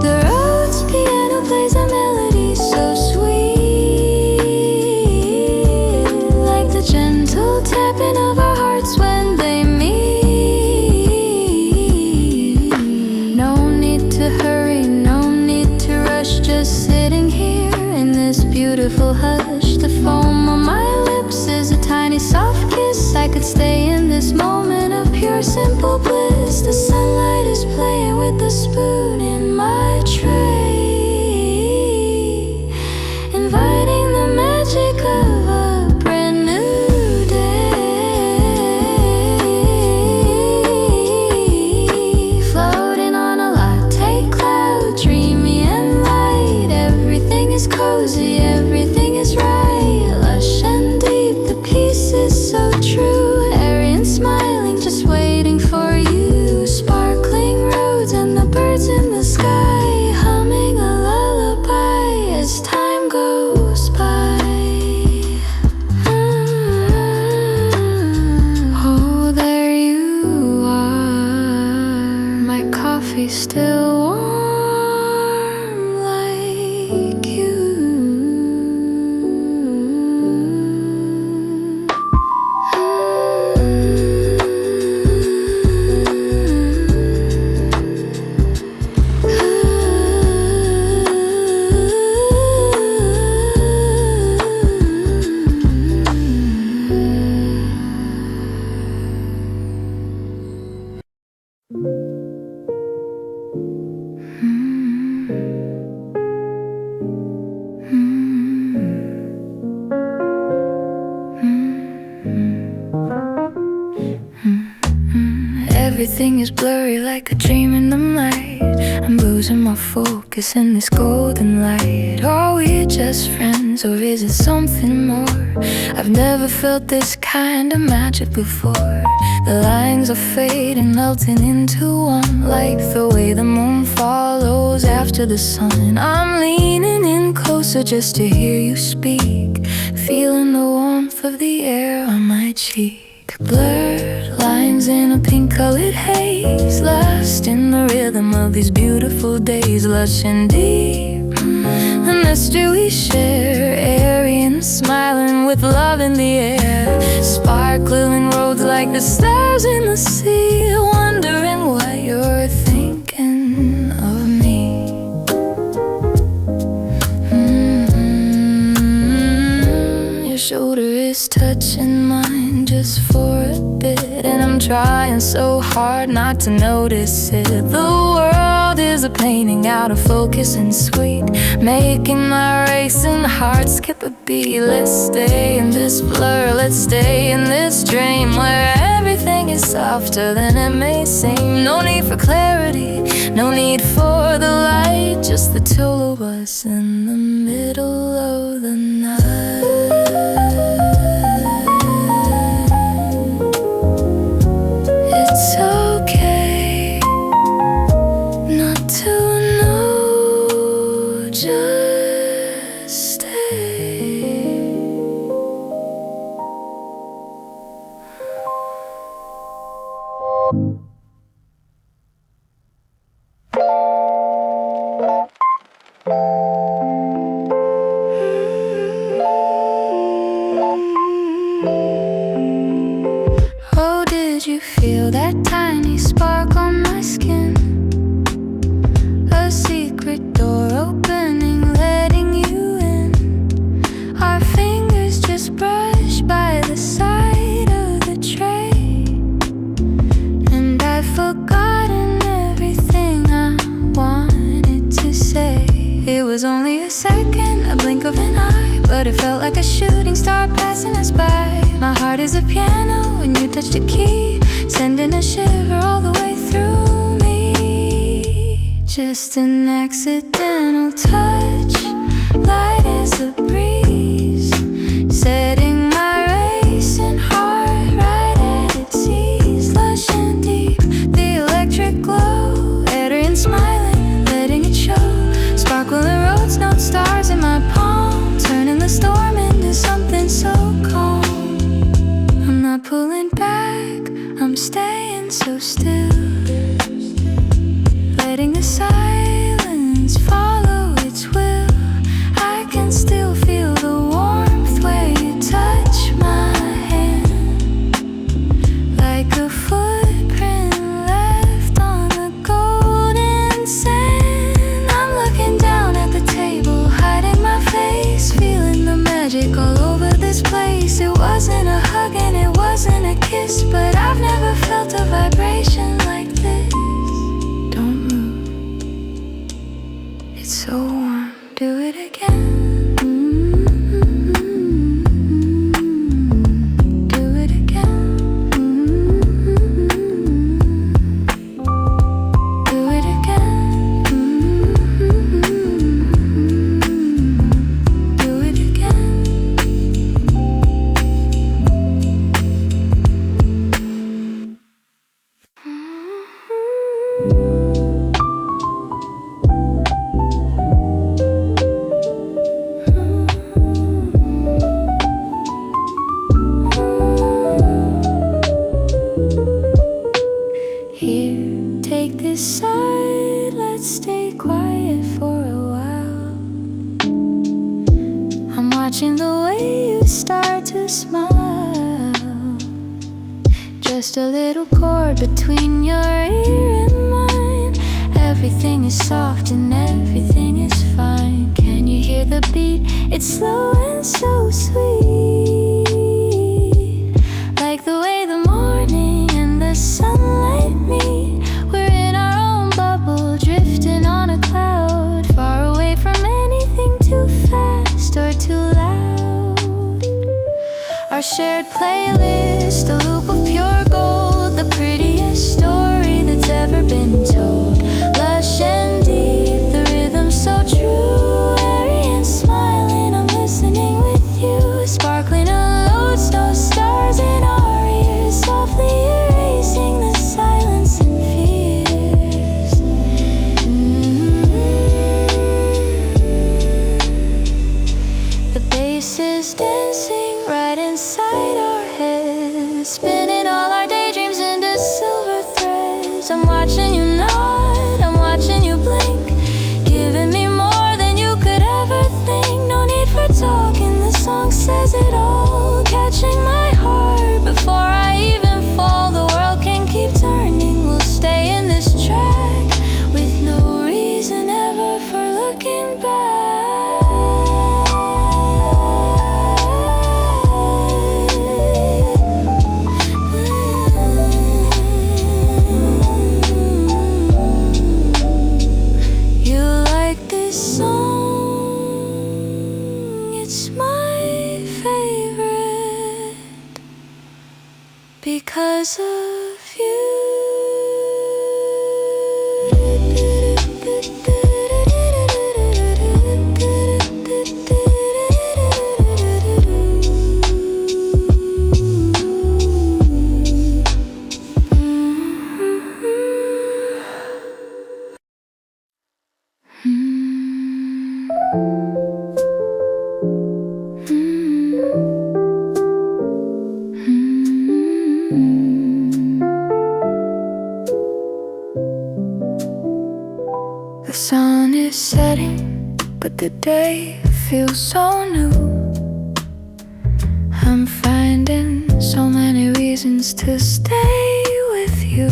The Rhodes piano plays a melody so sweet, like the gentle tapping of our hearts when they meet. No need to hurry, no need to rush, just sitting here in this beautiful hush. The foam on my lips is a tiny soft kiss. I could stay in this moment of pure simple bliss. The sunlight is playing with the spoon in my tray, inviting the magic of a brand new day. Floating on a latte cloud, dreamy and light. Everything is cozy, everything is right. Lush and deep, the peace is so true. Airy and smiling, Everything is blurry like a dream in the night. I'm losing my focus in this golden light. Are we just friends or is it something more? I've never felt this kind of magic before. The lines are fading, melting into one, like the way the moon follows after the sun. I'm leaning in closer just to hear you speak, feeling the warmth of the air on my cheek. Blurred lines in a pink-colored haze, lost in the rhythm of these beautiful days, lush and deep. The mystery we share, airy and smiling with love in the air, sparkling roads like the stars in the sea, wondering what you're thinking of me. Your shoulder is touching mine just for a bit, and I'm trying so hard not to notice it. The world is a painting out of focus and sweet, making my racing heart skip a beat. Let's stay in this blur, let's stay in this dream, where everything is softer than it may seem. No need for clarity, no need for the light, just the two of us in the middle of the night. It's okay not to know, just stay. Oh, did you feel that tiny spark on my skin? A secret door opening, letting you in. Our fingers just brush by the side of the tray, and I've forgotten everything I wanted to say. It was only a second, a blink of an eye, but it felt like a shooting star passing us by. My heart is a piano when you touched a key, sending a shiver all the way through me. Just an accidental touch, light as a breeze, setting my racing heart right at its ease. Lush and deep, the electric glow, airy and smiling, letting it show. Sparkling roads, note stars in my palm, turning the storm into something so calm. I'm not pulling back, I'm staying so still, letting the silence follow its will. I can still feel the warmth where you touch my hand, like a footprint left on the golden sand. I'm looking down at the table, hiding my face, feeling the magic all over this place. It wasn't a hug and it wasn't a kiss, but I've never felt a vibration like this. Don't move, it's so warm, do it again. Do it again. Do it again. Do it again. Here, take this side, let's stay quiet for a while. I'm watching the way you start to smile. Just a little chord between your ear and mine. Everything is soft and everything is fine. Can you hear the beat? It's slow and so sweet, like the way the morning and the sunlight meet. We're in our own bubble, drifting on a cloud, far away from anything too fast or too loud. Our shared playlist, a loop of pure gold, the prettiest story The sun is setting, but the day feels so new. I'm finding so many reasons to stay with you.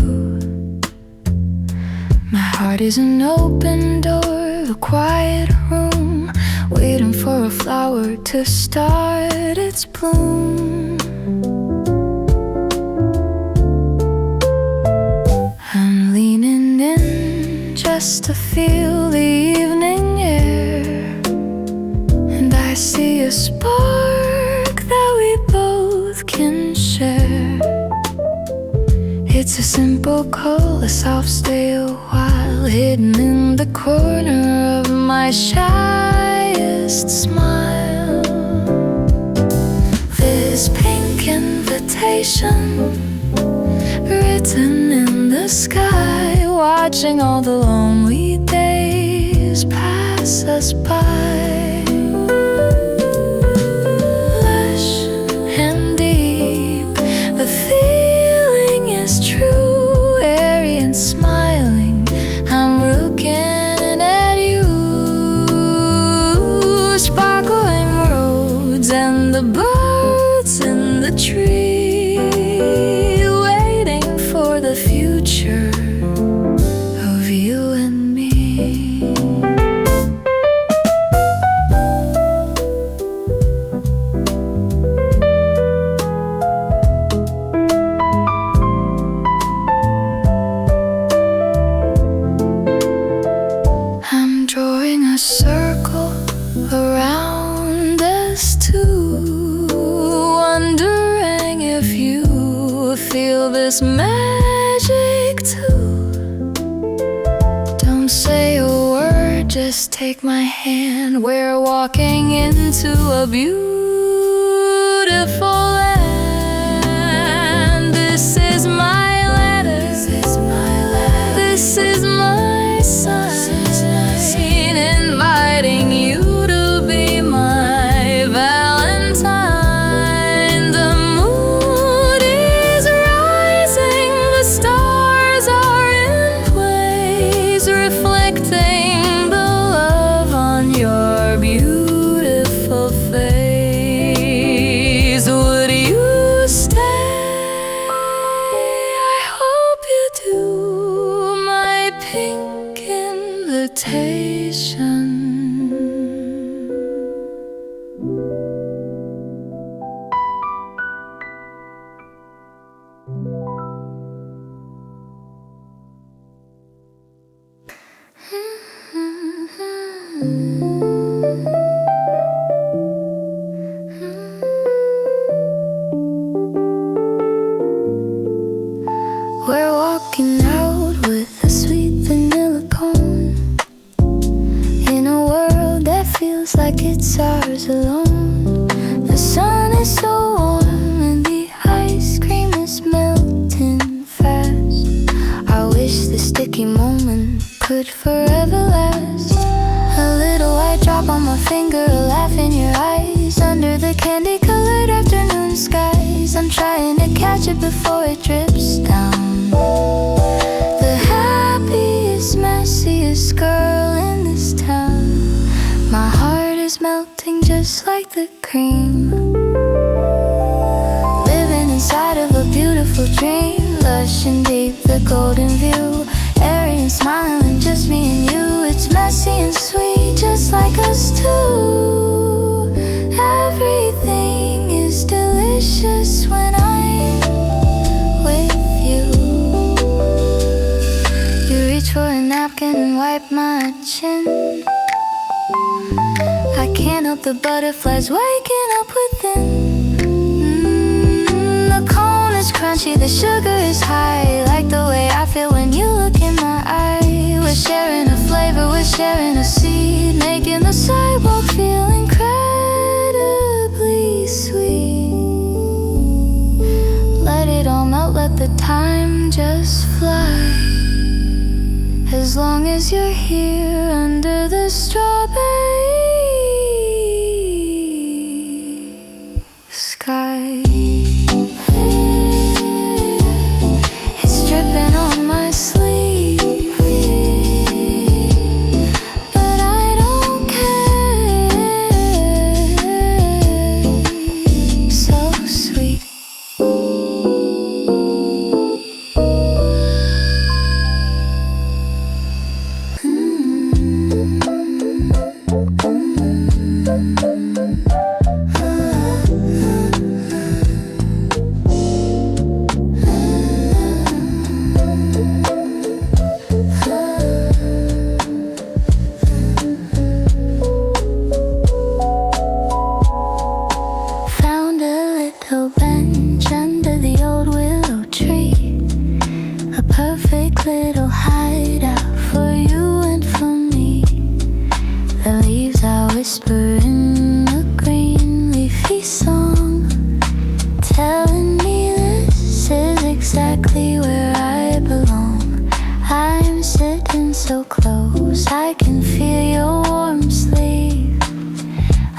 My heart is an open door, a quiet room, waiting for a flower to start its bloom. I'm leaning in just to feel the evening air, and I see a spark that we both can share. It's a simple call, a soft stay a while, hidden in the corner of my shyest smile. This pink invitation written in the sky, watching all the lonely days pass us by. Lush and deep, the feeling is true. Airy and smiling, I'm looking at you. Sparkling roads and the birds in the tree, waiting for the future of you and me. I'm drawing a circle around us two, wondering if you feel this magic too. Don't say a word, just take my hand. We're walking into a beautiful land. This is my letter. This is my letter. This is my sign, inviting you to be my Valentine. The mood is rising, the stars are in place, reflecting the love on your beautiful face. Would you stay? I hope you do. My pink invitation. We're walking out with a sweet vanilla cone, in a world that feels like it's ours alone. The sun is so warm and the ice cream is melting fast. I wish the sticky moment could forever last. A little white drop on my finger, a laugh in your eyes, under the candy-colored afternoon skies. I'm trying to catch it before it drips down. The happiest, messiest girl in this town. My heart is melting just like the cream, living inside of a beautiful dream. Lush and deep, the golden view, airy and smiling, just me and you. It's messy and sweet, just like us two. Everything is delicious when I'm with you. You reach for a napkin and wipe my chin. I can't help the butterflies waking up within. The cone is crunchy crunchy, the sugar is high. Like the way I feel when you look in my eye. We're sharing a flavor, we're sharing a seed, making the sidewalk feel incredibly sweet. Let it all melt, let the time just fly. As long as you're here under the strawberry sky. It's dripping on my sleeve, but I don't care. So sweet. Found a little bench under the old willow tree, a perfect little hideout for you and for me. The leaves are whispering a green leafy song, telling me this is exactly where I belong. I'm sitting so close, I can feel your warm sleeve.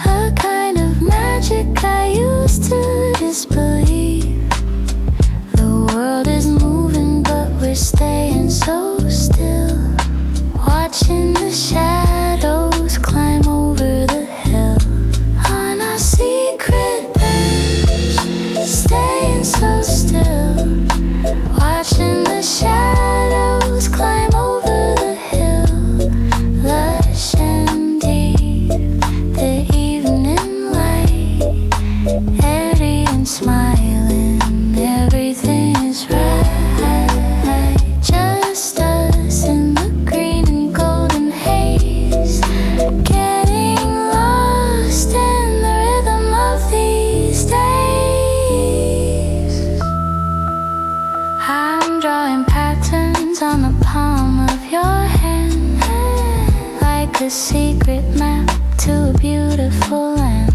A kind of magic I used to disbelieve. The world is moving, but we're staying so still, watching the shadows climb over the hill. On our secret bench, staying so still, watching the shadows climb over the hill. Lush and deep, the evening light, airy and smiling, everything is right. Just us in the green and golden haze, getting lost in the rhythm of these days. I'm drawing patterns on the palm of your hand, like a secret map to a beautiful land.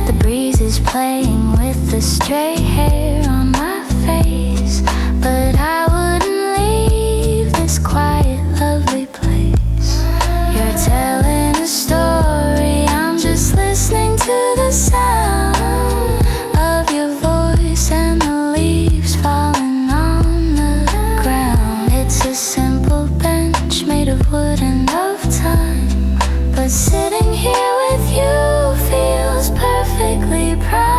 The breeze is playing with the stray hair on my face, but I wouldn't leave this quiet, lovely place. You're telling a story, I'm just listening to the sound of your voice and the leaves falling on the ground. It's a simple bench made of wood and of time, but sitting here with you feels perfectly proud.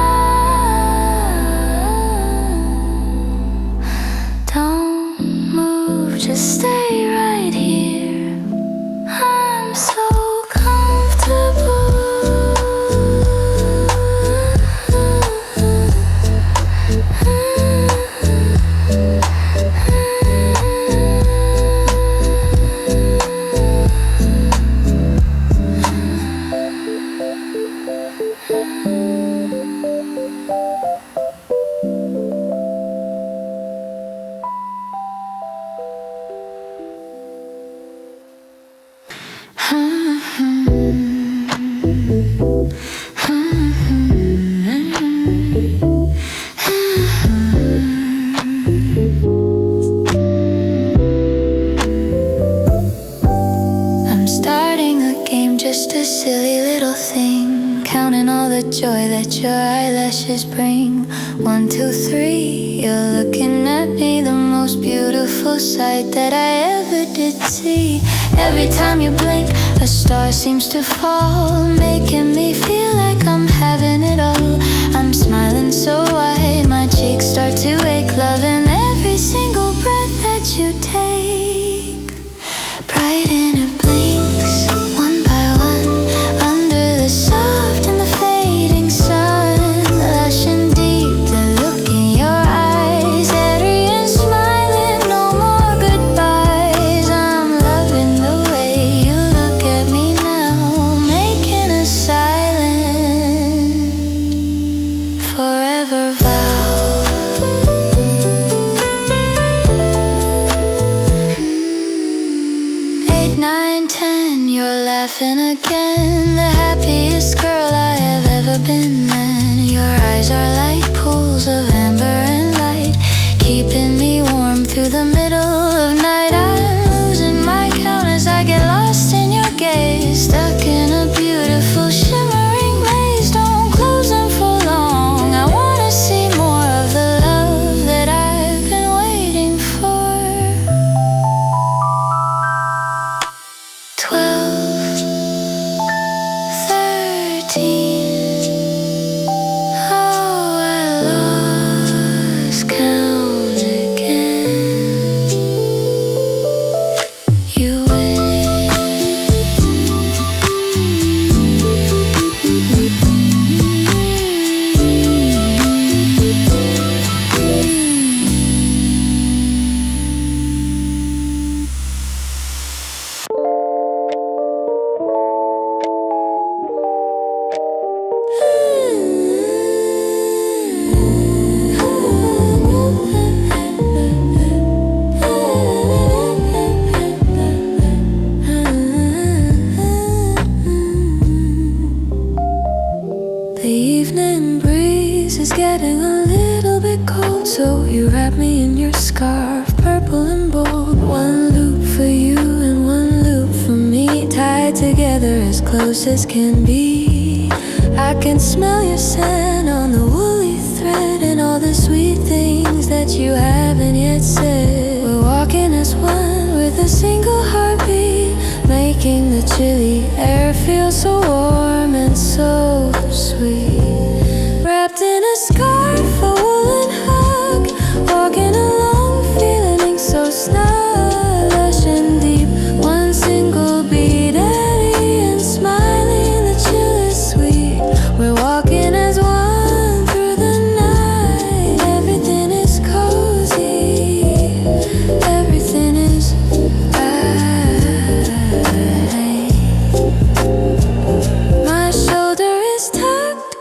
Don't move, just stay right here. I'm so comfortable. I'm starting a game, just a silly little thing, counting all the joy that your eyelashes bring. 1, 2, 3, you're looking at me, the most beautiful sight that I ever did see. Every time you blink, a star seems to fall, making me feel like I'm having it all. I'm smiling so wide, my cheeks start to ache, loving every single breath that you take. Bright and it blinks, one by one, under the soft and the fading sun. Lush and deep, the look in your eyes, airy and smiling, no more goodbyes. I'm loving the way you look at me now, making a silent forever vow. keeping me warm through the middle of night. I'm losing my count as I get lost in your gaze, stuck in a beautiful shimmering maze. Don't close them for long, I wanna see more of the love that I've been waiting for. 12, 13, oh, I lost count again. You The evening breeze is getting a little bit cold, so you wrap me in your scarf, purple and bold. One loop for you and one loop for me, tied together as close as can be. I can smell your scent on the woolly thread and all the sweet things that you haven't yet said. We're walking as one with a single heartbeat, making the chilly air feel so warm and so sweet. Wrapped in a scarf, a woolen hug, walking along, feeling so snug, lush and deep. One single beat, Airy and smiling, the chill is sweet. We're walking as one through the night. Everything is cozy, everything is right. My shoulder is tucked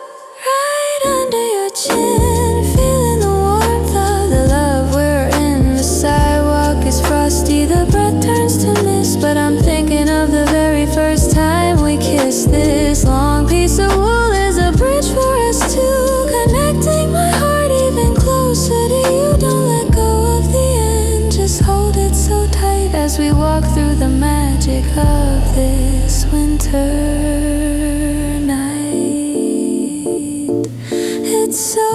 right under your chin, feeling the warmth of the love we're in. The sidewalk is frosty, the breath turns to mist, but I'm thinking of the very first time we kissed. This long piece of wool is a bridge for us two, connecting my heart even closer to you. Don't let go of the end, just hold it so tight as we walk through the magic of this winter night. It's so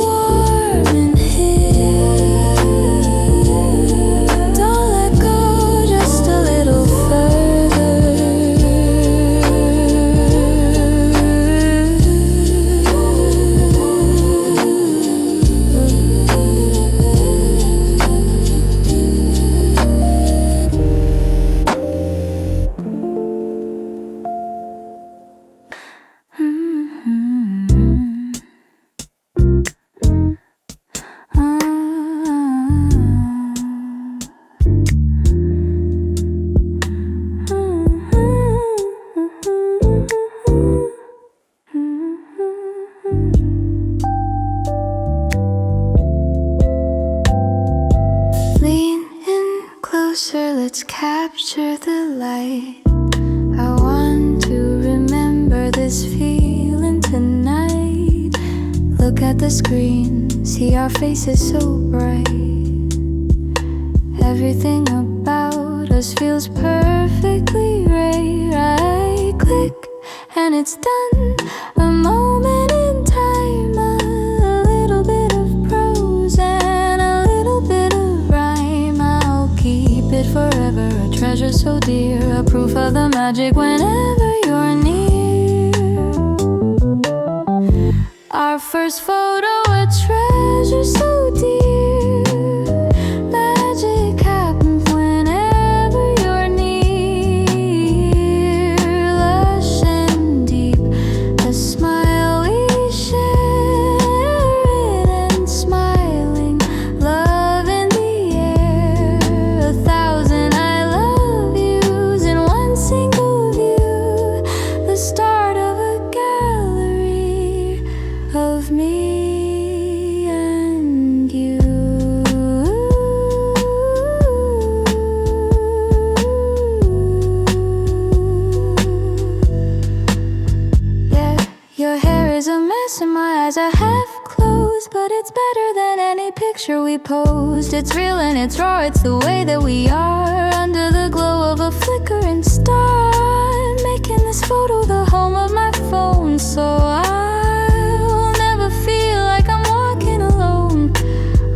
warm in here. Don't let go, just a little further. Lean in closer, let's capture the light. I want to remember this feeling tonight. Look at the screen, see our faces so bright. Everything about us feels perfectly right. Right click, and it's done. A moment in time, a little bit of prose and a little bit of rhyme. I'll keep it forever, a treasure so dear, a proof of the magic whenever you're near. Our first photo, a treasure so dear. Magic happens whenever you're near. Lush and deep, the smile we share, red and smiling, love in the air. 1,000 I love yous in one single view. The start of a gallery of me picture we posed. It's real and it's raw, it's the way that we are, under the glow of a flickering star, making this photo the home of my phone, so I'll never feel like I'm walking alone.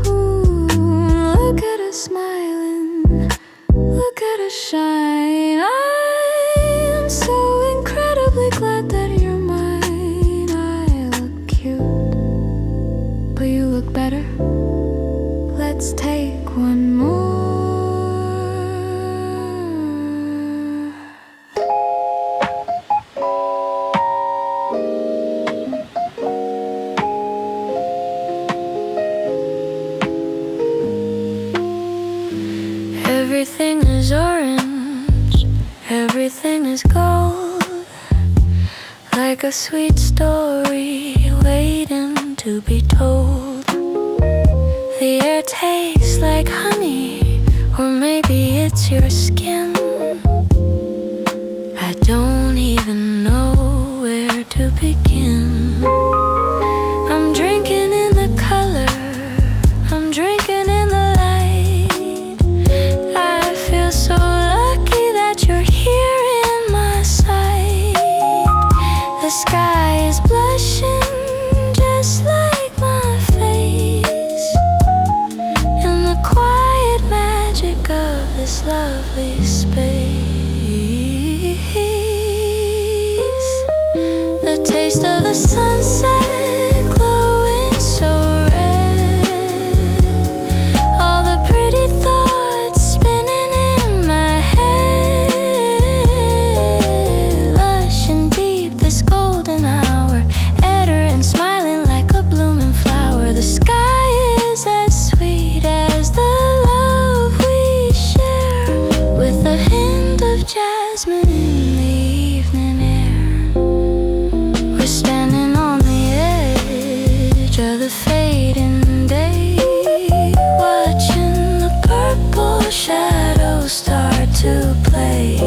Ooh, look at her smiling, look at her shine. I'm so incredibly glad that you're mine. I look cute, but you look better. Let's take one more. Everything is orange, everything is gold, like a sweet story waiting to be told. The air tastes like honey, or maybe it's your skin. I don't even know where to begin. I'm drinking in the color, I'm drinking in the light. I feel so lucky that you're here in my sight. The sky is blushing just like my face, in the quiet magic of this lovely space. The taste of the sunset glowing so red, all the pretty thoughts spinning in my head. Lush and deep, this golden hour, Airy and smiling like a blooming flower. The sky is as sweet as the love we share, with a hint of jasmine in the evening air. We're standing on the edge of the fading day, watching the purple shadows start to play.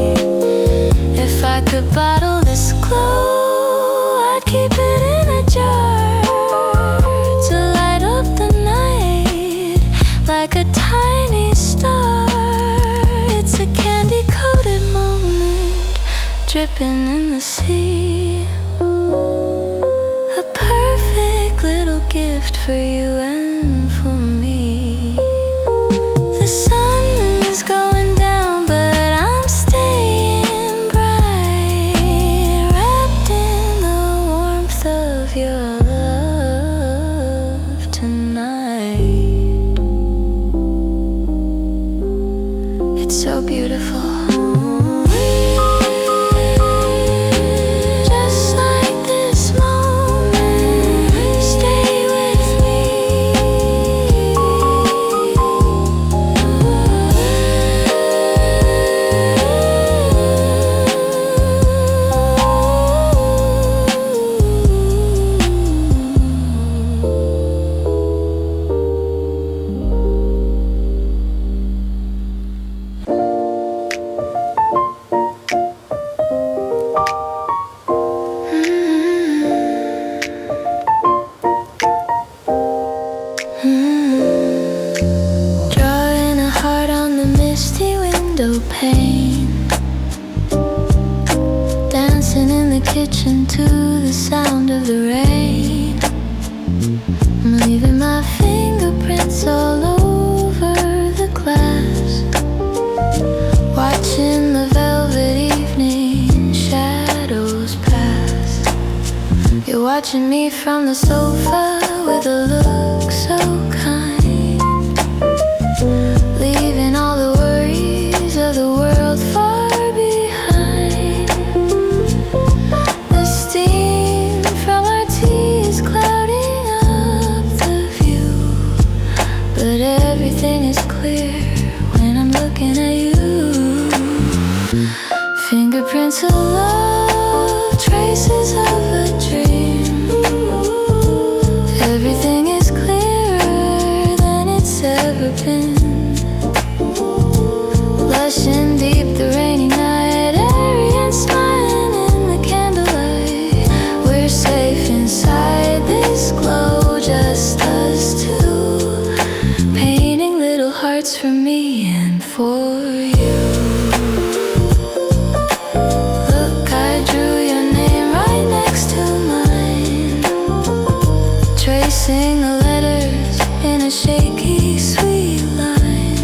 If I could bottle this glow, I'd keep it in a jar to light up the night like a tiny star. It's a candy-coated moment dripping in the sea, a perfect little gift for you and for me. The sun is going down, but I'm staying bright, wrapped in the warmth of your love tonight. It's so beautiful. Just like this moment, stay with drawing a heart on the misty window pane, dancing in the kitchen to the sound of the rain. I'm leaving my fingerprints all over the glass, watching the velvet evening shadows pass. You're watching me from the sofa with a look so kind, leaving all the worries of the world far behind. The steam from our tea is clouding up the view, but everything is clear when I'm looking at you. Fingerprints of love, traces of a dream. Everything is clearer than it's ever been. Lush and deep, the rainy night, airy and smiling in the candlelight. We're safe inside this glow, just us two. words for me and for you. Look, I drew your name right next to mine, tracing the letters in a shaky, sweet line.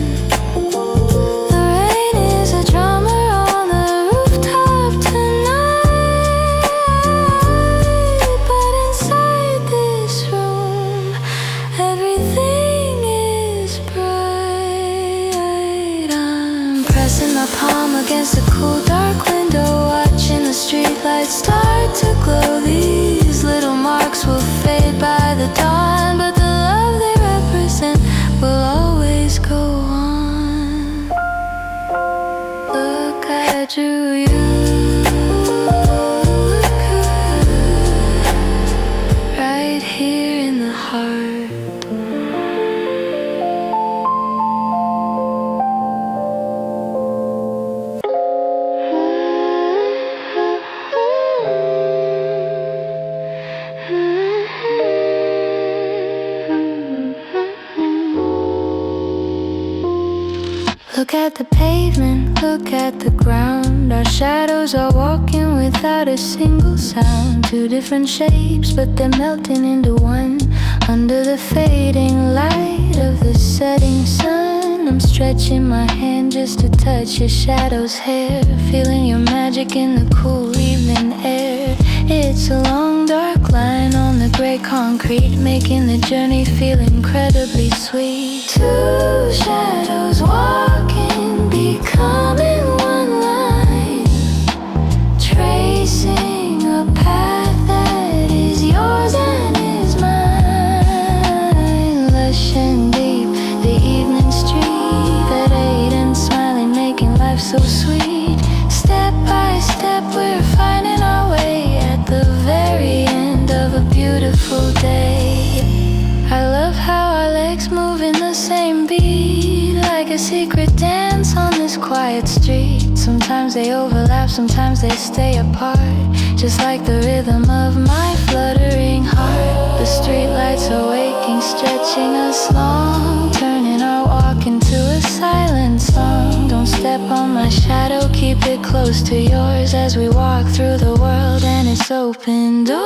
The rain is a drummer on the rooftop tonight, but inside this room, everything is bright. I'm pressing my palm against the cool, dark window, watching the streetlights start to glow. These little marks will fade by the dawn, but the love they represent will always go on. Look, I drew you right here in the heart. Look at the pavement, look at the ground. Our shadows are walking without a single sound. Two different shapes, but they're melting into one under the fading light of the setting sun. I'm stretching my hand just to touch your shadow's hair, feeling your magic in the cool evening air. It's a long dark line on the gray concrete, making the journey feel incredibly sweet. Two shadows walking, becoming one line, tracing a path that is yours and is mine. Lush and deep, the evening street, that Airy Smiling, making life so sweet. Step by step we're finding our way at the very end of a beautiful day. I love how our legs move in the same beat, like a secret dance on this quiet street. Sometimes they overlap, sometimes they stay apart, just like the rhythm of my fluttering heart. The streetlights are waking, stretching us long, turning our walk into a silent song. Don't step on my shadow, keep it close to yours as we walk through the world and its open doors.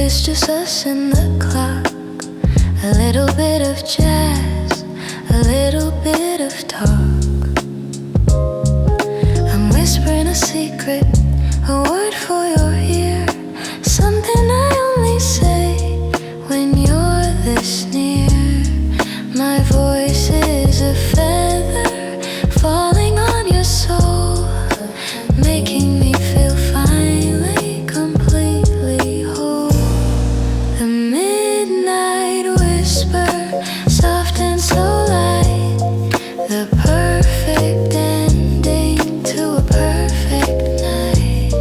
It's just us and the clock, a little bit of jazz, a little bit of talk. I'm whispering a secret, a word for your ear, something I only say when you're this near. My voice is a feather falling on your soul, making me feel finally completely whole. The midnight whisper, soft and so light, the perfect ending to a perfect night.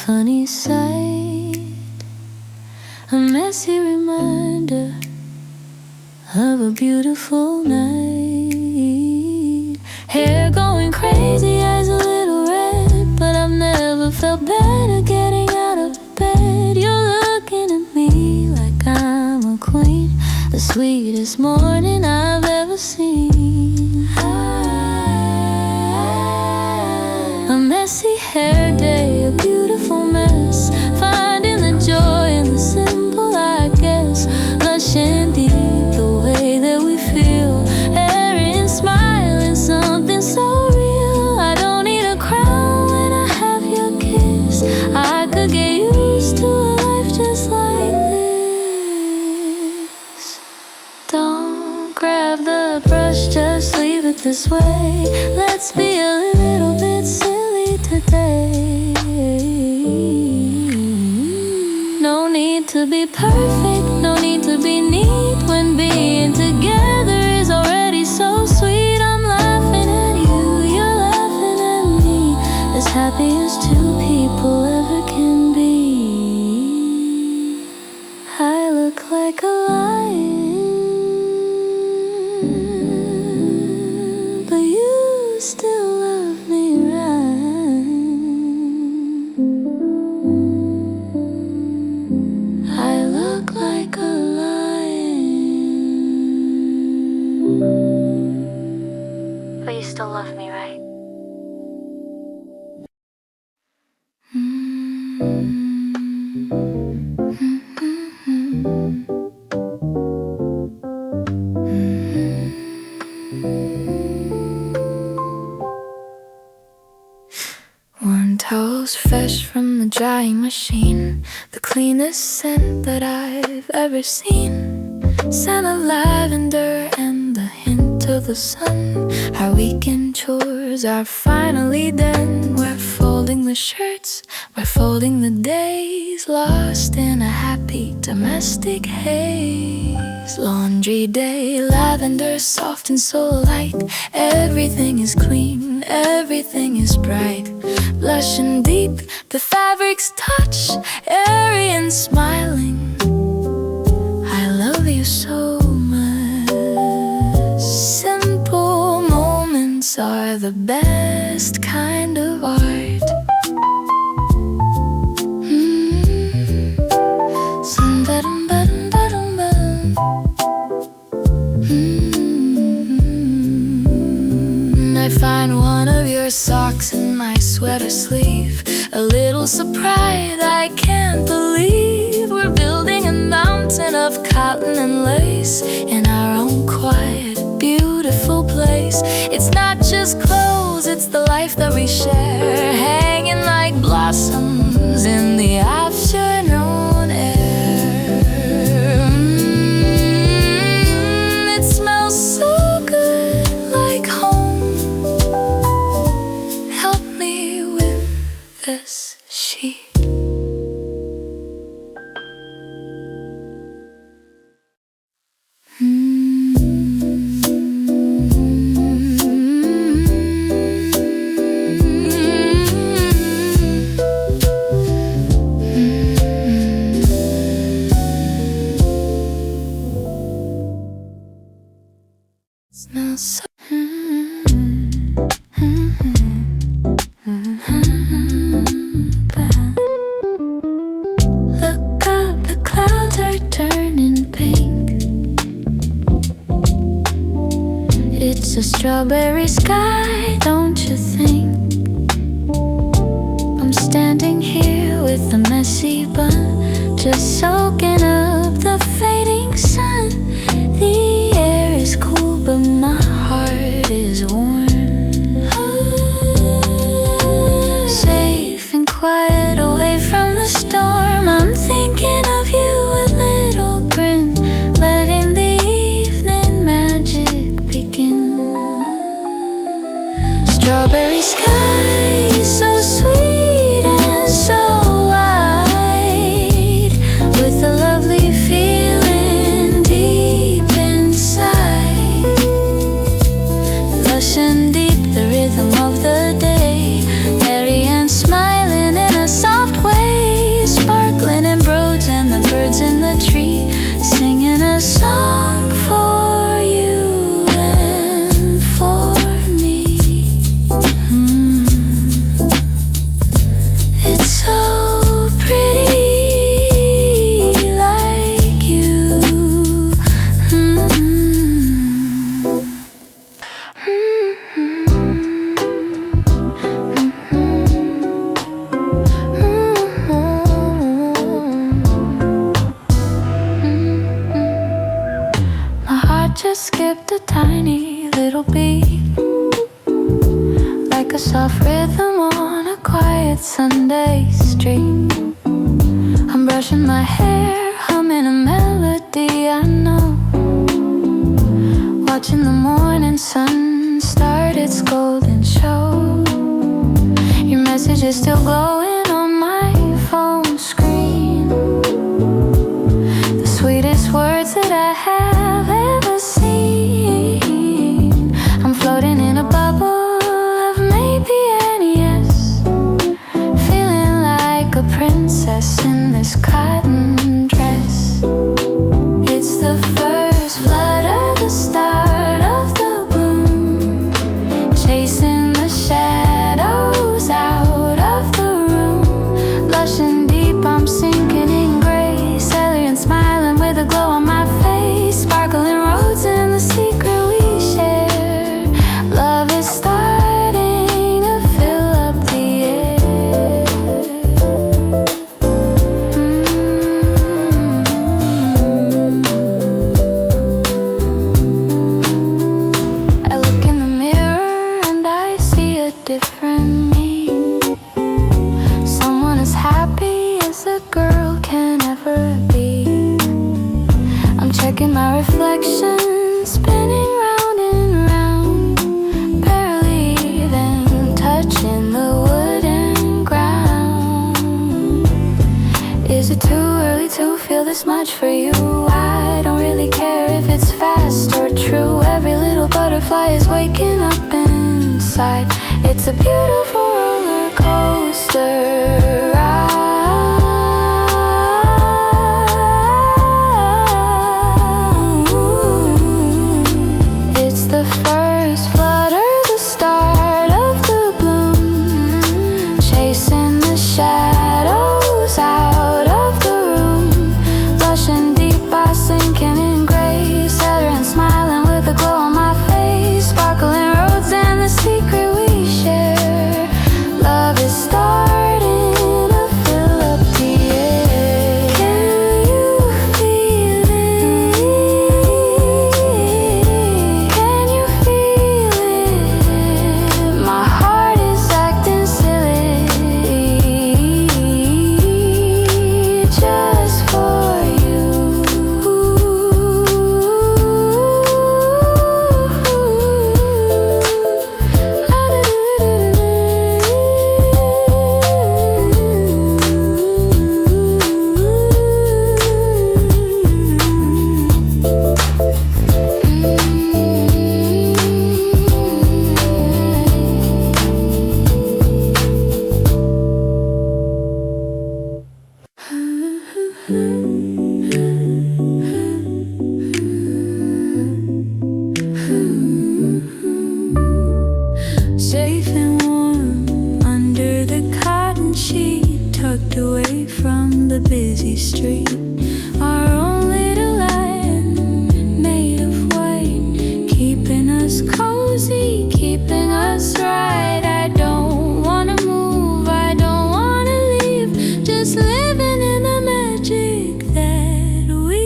Funny sight, a messy reminder of a beautiful night. Hair going crazy, eyes a little red, but I've never felt better getting out of bed. You're looking at me like I'm a queen, the sweetest morning I've ever seen. A messy hair day, a beautiful mess, finding the joy in the simple, I guess. Lush and deep, the way that we feel, airy and smiling, something so real. I don't need a crown when I have your kiss. I could get used to a life just like this. Don't grab the brush, just leave it this way. Let's be a little bit silly today. No need to be perfect, no need to be neat, when being together is already so sweet. I'm laughing at you, you're laughing at me, as happy as two people ever can be. I look like a lion, but you still love me right. I look like a lion, but you still love me, right? Warm towels fresh from the drying machine, the cleanest scent that I've ever seen. Scent of lavender and the hint of the sun. Our weekend chores are finally done. We're folding the shirts, we're folding the days, lost in a happy domestic haze. Laundry day, lavender soft and so light. Everything is clean, everything is bright. Blush and deep, the fabric's touch, airy and smiling. I love you so much. Simple moments are the best kind of art. I find one of your socks in my sweater sleeve. A little surprise, I can't believe we're building a mountain of cotton and lace in our own quiet, beautiful place. It's not just clothes, it's the life that we share, hanging like blossoms in the afternoon air. It smells so good, like home. Help me with this sheet. Smells so Look up, the clouds are turning pink. It's a strawberry sky, don't you think? I'm standing here with a messy bun, just soaking up the fading sun. The air is cool, but my heart is warm. Safe and quiet away from the storm. I'm thinking of you, a little grin, letting the evening magic begin. Strawberry sky, so sweet and so wide, with a lovely feeling deep inside. Lush and deep, the rhythm of the day, airy and smiling in a soft way, sparkling in Rhodes and the birds in the tree, singing a song for you and for me. It's so pretty like you. My heart just skipped a tiny little beat, like a soft rhythm on a quiet Sunday street. I'm brushing my hair, humming a melody I know, watching the morning sun start its golden show. Your message is still glowing on my phone screen, the sweetest words that I have ever seen. I'm floating in a bubble of maybe and yes, feeling like a princess in this cotton dress. It's the first flutter, the start of the bloom, chasing the shadows out of the room. Lush and deep, I'm sinking in grace, airy and smiling with a glow on my face, sparkling roads and the secret we share. Love is starting to fill up the air. I look in the mirror and I see a different me, someone as happy as a girl can ever be. I'm checking my reflection, spinning round and round, barely even touching the wooden ground. Is it too early to feel this much for you? I don't really care if it's fast or true. Every little butterfly is waking up inside. It's a beautiful roller coaster ride. It's the first flutter, the start of the bloom, chasing the shadows out of the room. Lush and deep, I sinking in grace, airy and smiling with a glow on my face, sparkling roads and the secret we share. Love is starting to fill up the air. Can you feel it? Can you feel it? My heart is acting silly, just for you. Safe and warm under the cotton sheet, tucked away from the busy street. Our own little land made of white, keeping us cozy, keeping us right. I don't wanna move, I don't wanna leave, just living in the magic that we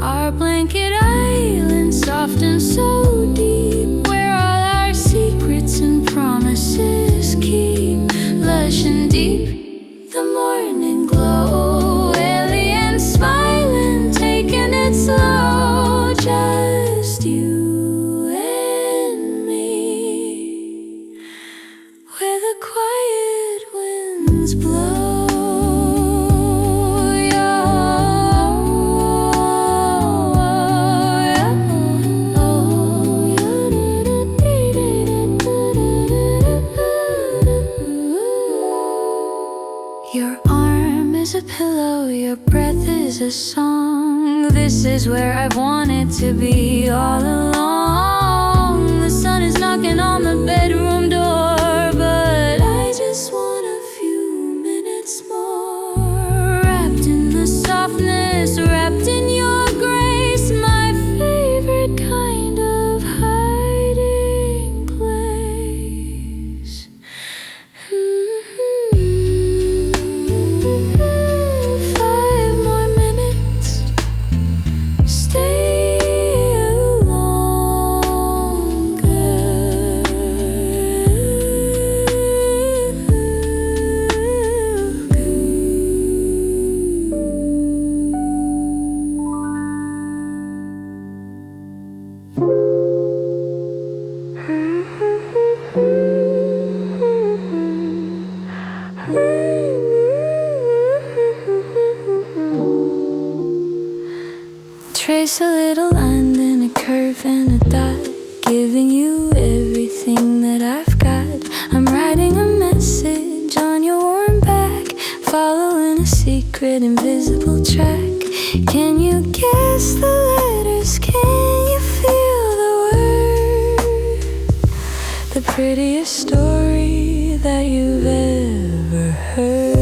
our blanket island, soft and so deep, where all our secrets and promises song. This is where I've wanted to be all along. The sun is knocking on the bedroom door, but I just want a few minutes more. Wrapped in the softness, wrapped in your grace, my favorite kind of hiding place. 5 more minutes, stay longer. Trace a little line, then a curve and a dot, giving you everything that I've got. I'm writing a message on your warm back, following a secret invisible track. Can you guess the letters? Can you feel the words? The prettiest story that you've ever heard.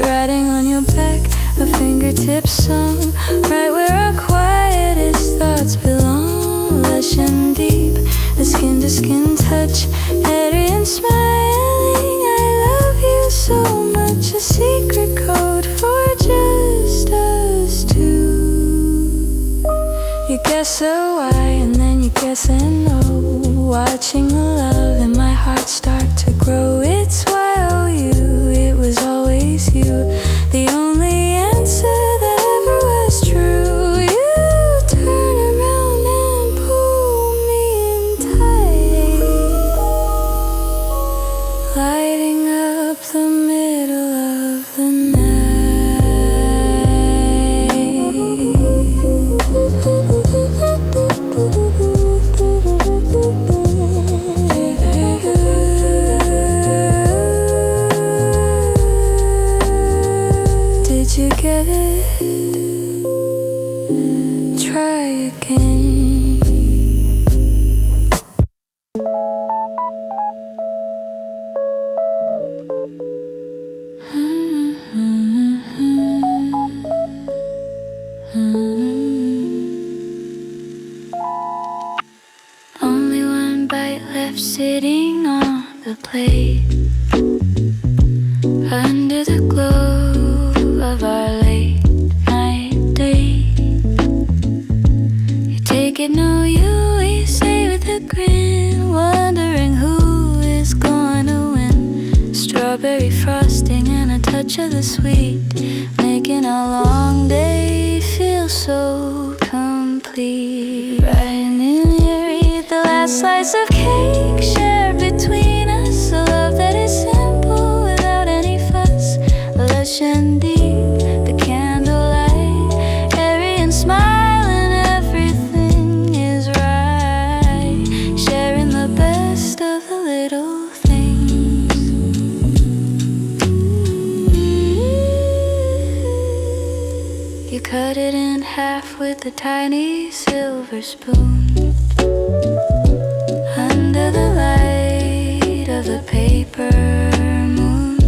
Writing on your back, a fingertip song, right where our quietest thoughts belong. Lush and deep, a skin-to-skin touch, airy and smiling. I love you so much, a secret code for just us two. You guess a Y and then you guess a no, watching the love in my heart start to grow. It's why oh you, it was always you, the only answer that ever was true. You turn around and pull me in tight, lighting up the middle of the night. Did you get it? Try again. Only one bite left sitting on the plate, under the glow of our late night date. You take it, no, you say with a grin, wondering who is going to win. Strawberry frosting and a touch of the sweet, making a long day feel so complete. Right in here, eat the last slice of cake shared between us, a love that is simple without any fuss. Lush and deep, the candlelight, airy and smiling, everything is right. Sharing the best of the little things. You cut it in half with a tiny silver spoon, under the light of the paper moon.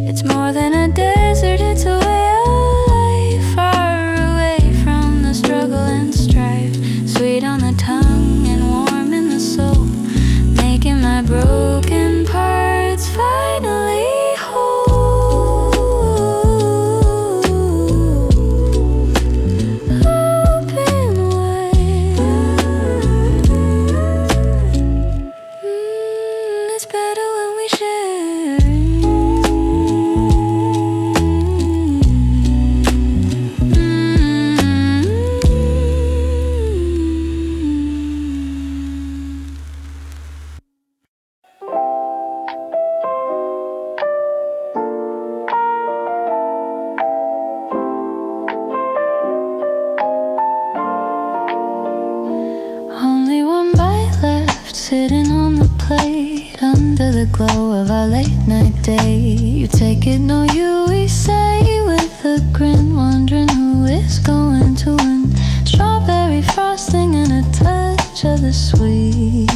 It's more than a desert, it's a way of life, far away from the struggle and strife. Sweet on the tongue and warm in the soul, making my broken parts finally whole. Open wide. It's better when we share. Only one bite left sitting on the plate, under the glow of our late night day. You take it, no, you grin, wondering who is going to win. Strawberry frosting and a touch of the sweet,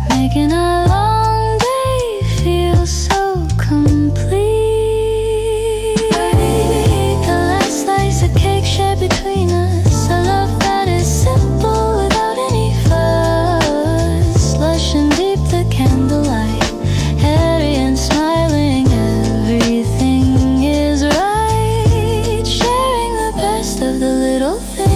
making a long day feel so complete. The last slice of cake shared between us, a love that is simple without any fuss. Lush and deep the candlelight, airy and smiling, everything is right. Sharing the best of the little things.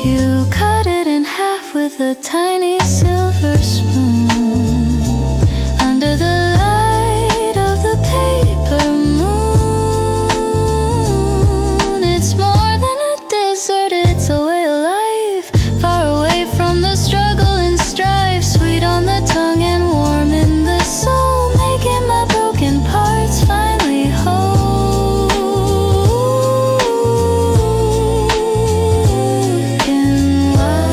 You cut it in half with a tiny silver spoon under the light of the paper moon. It's more than a dessert, it's a way of life, far away from the struggle and strife. Sweet on the tongue and warm in the soul, making my broken parts finally whole. And why?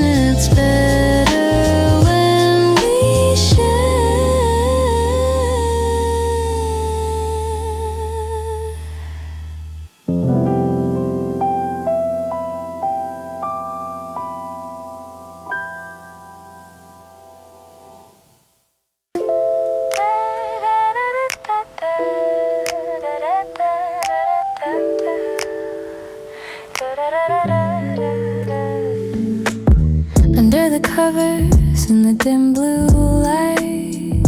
It's better when we share. Under the covers in the dim blue light,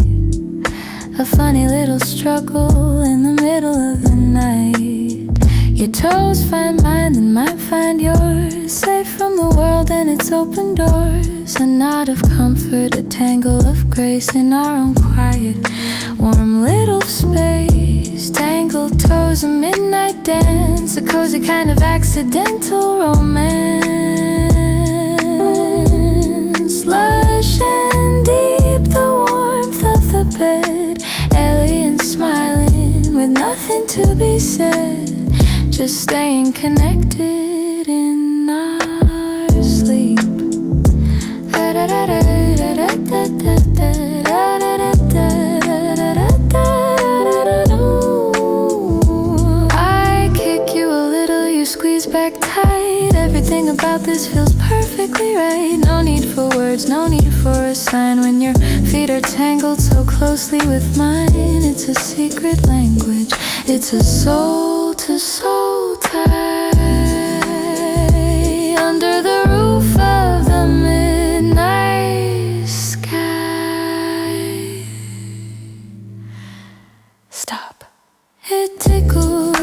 a funny little struggle in the middle of the night. Your toes find mine and mine find yours, safe from the world and its open doors. A knot of comfort, a tangle of grace in our own quiet, warm little space. Tangled toes, a midnight dance, a cozy kind of accidental romance. Lush and deep, the warmth of the bed, airy and smiling with nothing to be said, just staying connected in our sleep. I kick you a little, you squeeze back tight. Everything about this feels perfectly right. No need for words, no need for a sign. When your feet are tangled so closely with mine, it's a secret language, it's a soul to soul tie. Under the roof of the midnight sky. Stop. It tickles